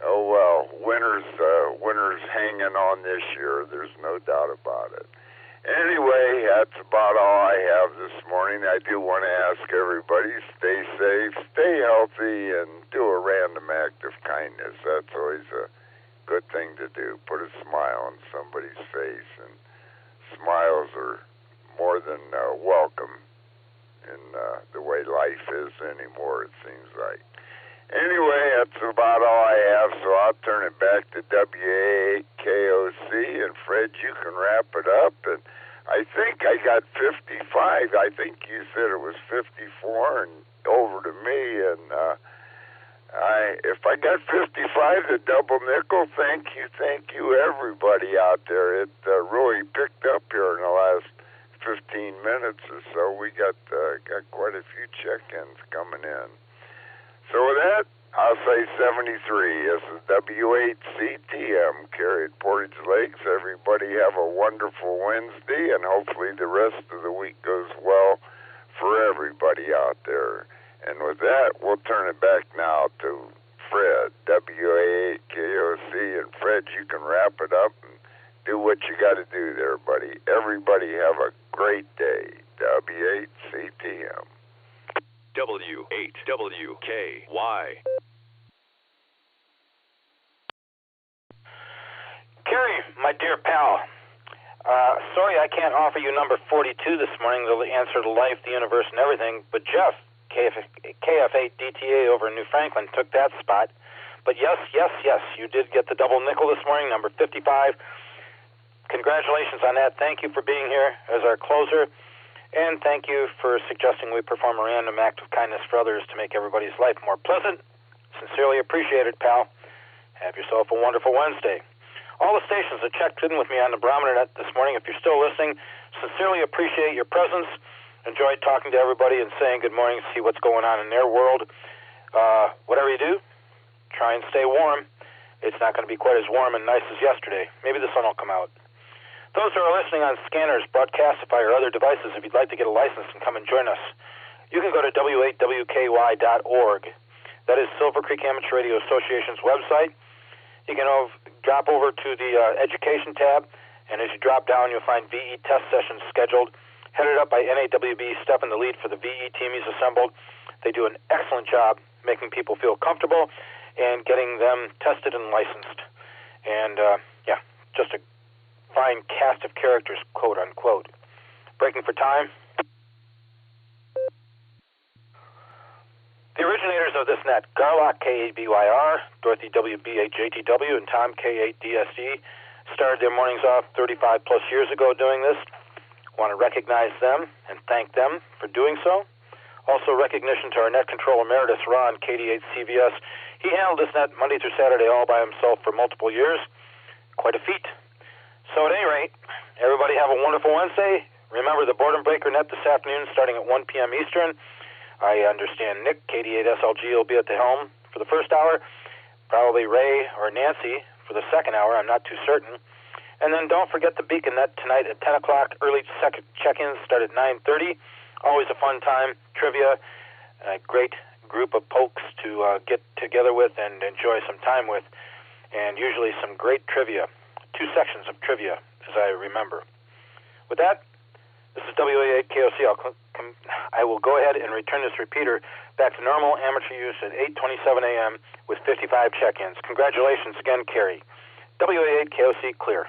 oh well, winter's hanging on this year. There's no doubt about it. Anyway, that's about all I have this morning. I do want to ask everybody, stay safe, stay healthy, and do a random act of kindness. That's always a good thing to do. Put a smile on somebody's face, and smiles are more than welcome in the way life is anymore, it seems like. Anyway, that's about all I have, so I'll turn it back to WAKOC, and Fred, you can wrap it up. And I think I got 55. I think you said it was 54 and over to me, and if I got 55, the double nickel, thank you, everybody out there. It really picked up here in the last 15 minutes or so. We got quite a few check-ins coming in. So with that, I'll say 73. This is W8CTM, carried Portage Lakes. Everybody have a wonderful Wednesday, and hopefully the rest of the week goes well for everybody out there. And with that, we'll turn it back now to Fred, WA8KOC. And Fred, you can wrap it up and do what you got to do there, buddy. Everybody have a great day. W8CTM. W8WKY. Carrie, my dear pal, sorry I can't offer you number 42 this morning, the answer to life, the universe, and everything, but Jeff, KF8DTA over in New Franklin, took that spot. But yes, you did get the double nickel this morning, number 55. Congratulations on that. Thank you for being here as our closer. And thank you for suggesting we perform a random act of kindness for others to make everybody's life more pleasant Sincerely appreciated, pal. Have yourself a wonderful Wednesday. All the stations that checked in with me on the Barometer Net this morning, if you're still listening, sincerely appreciate your presence. Enjoyed talking to everybody and saying good morning, see what's going on in their world. Whatever you do, try and stay warm. It's not going to be quite as warm and nice as yesterday. Maybe the sun will come out. Those who are listening on scanners, Broadcastify, or other devices, if you'd like to get a license and come and join us, you can go to w8wky.org. That is Silvercreek Amateur Radio Association's website. You can drop over to the Education tab, and as you drop down, you'll find VE test sessions scheduled, headed up by NAWB Stefan, the lead for the VE team he's assembled. They do an excellent job making people feel comfortable and getting them tested and licensed. And, just a fine cast of characters, quote unquote. Breaking for time. The originators of this net, Garlock K8BYR, Dorothy WBHATW, and Tom K8DSD, started their mornings off 35 plus years ago doing this. Want to recognize them and thank them for doing so. Also recognition to our net control emeritus, Ron, KD8CVS. He handled this net Monday through Saturday all by himself for multiple years. Quite a feat. So at any rate, everybody have a wonderful Wednesday. Remember the Boredom Breaker net this afternoon starting at 1 p.m. Eastern. I understand Nick, KD8SLG, will be at the helm for the first hour. Probably Ray or Nancy for the second hour. I'm not too certain. And then don't forget the Beacon Net tonight at 10 o'clock. Early check-ins start at 9:30. Always a fun time. Trivia. A great group of pokes to get together with and enjoy some time with. And usually some great trivia. 2 sections of trivia, as I remember. With that, this is WA8KOC. I will go ahead and return this repeater back to normal amateur use at 8:27 a.m. with 55 check-ins. Congratulations again, Kerry. WA8KOC clear.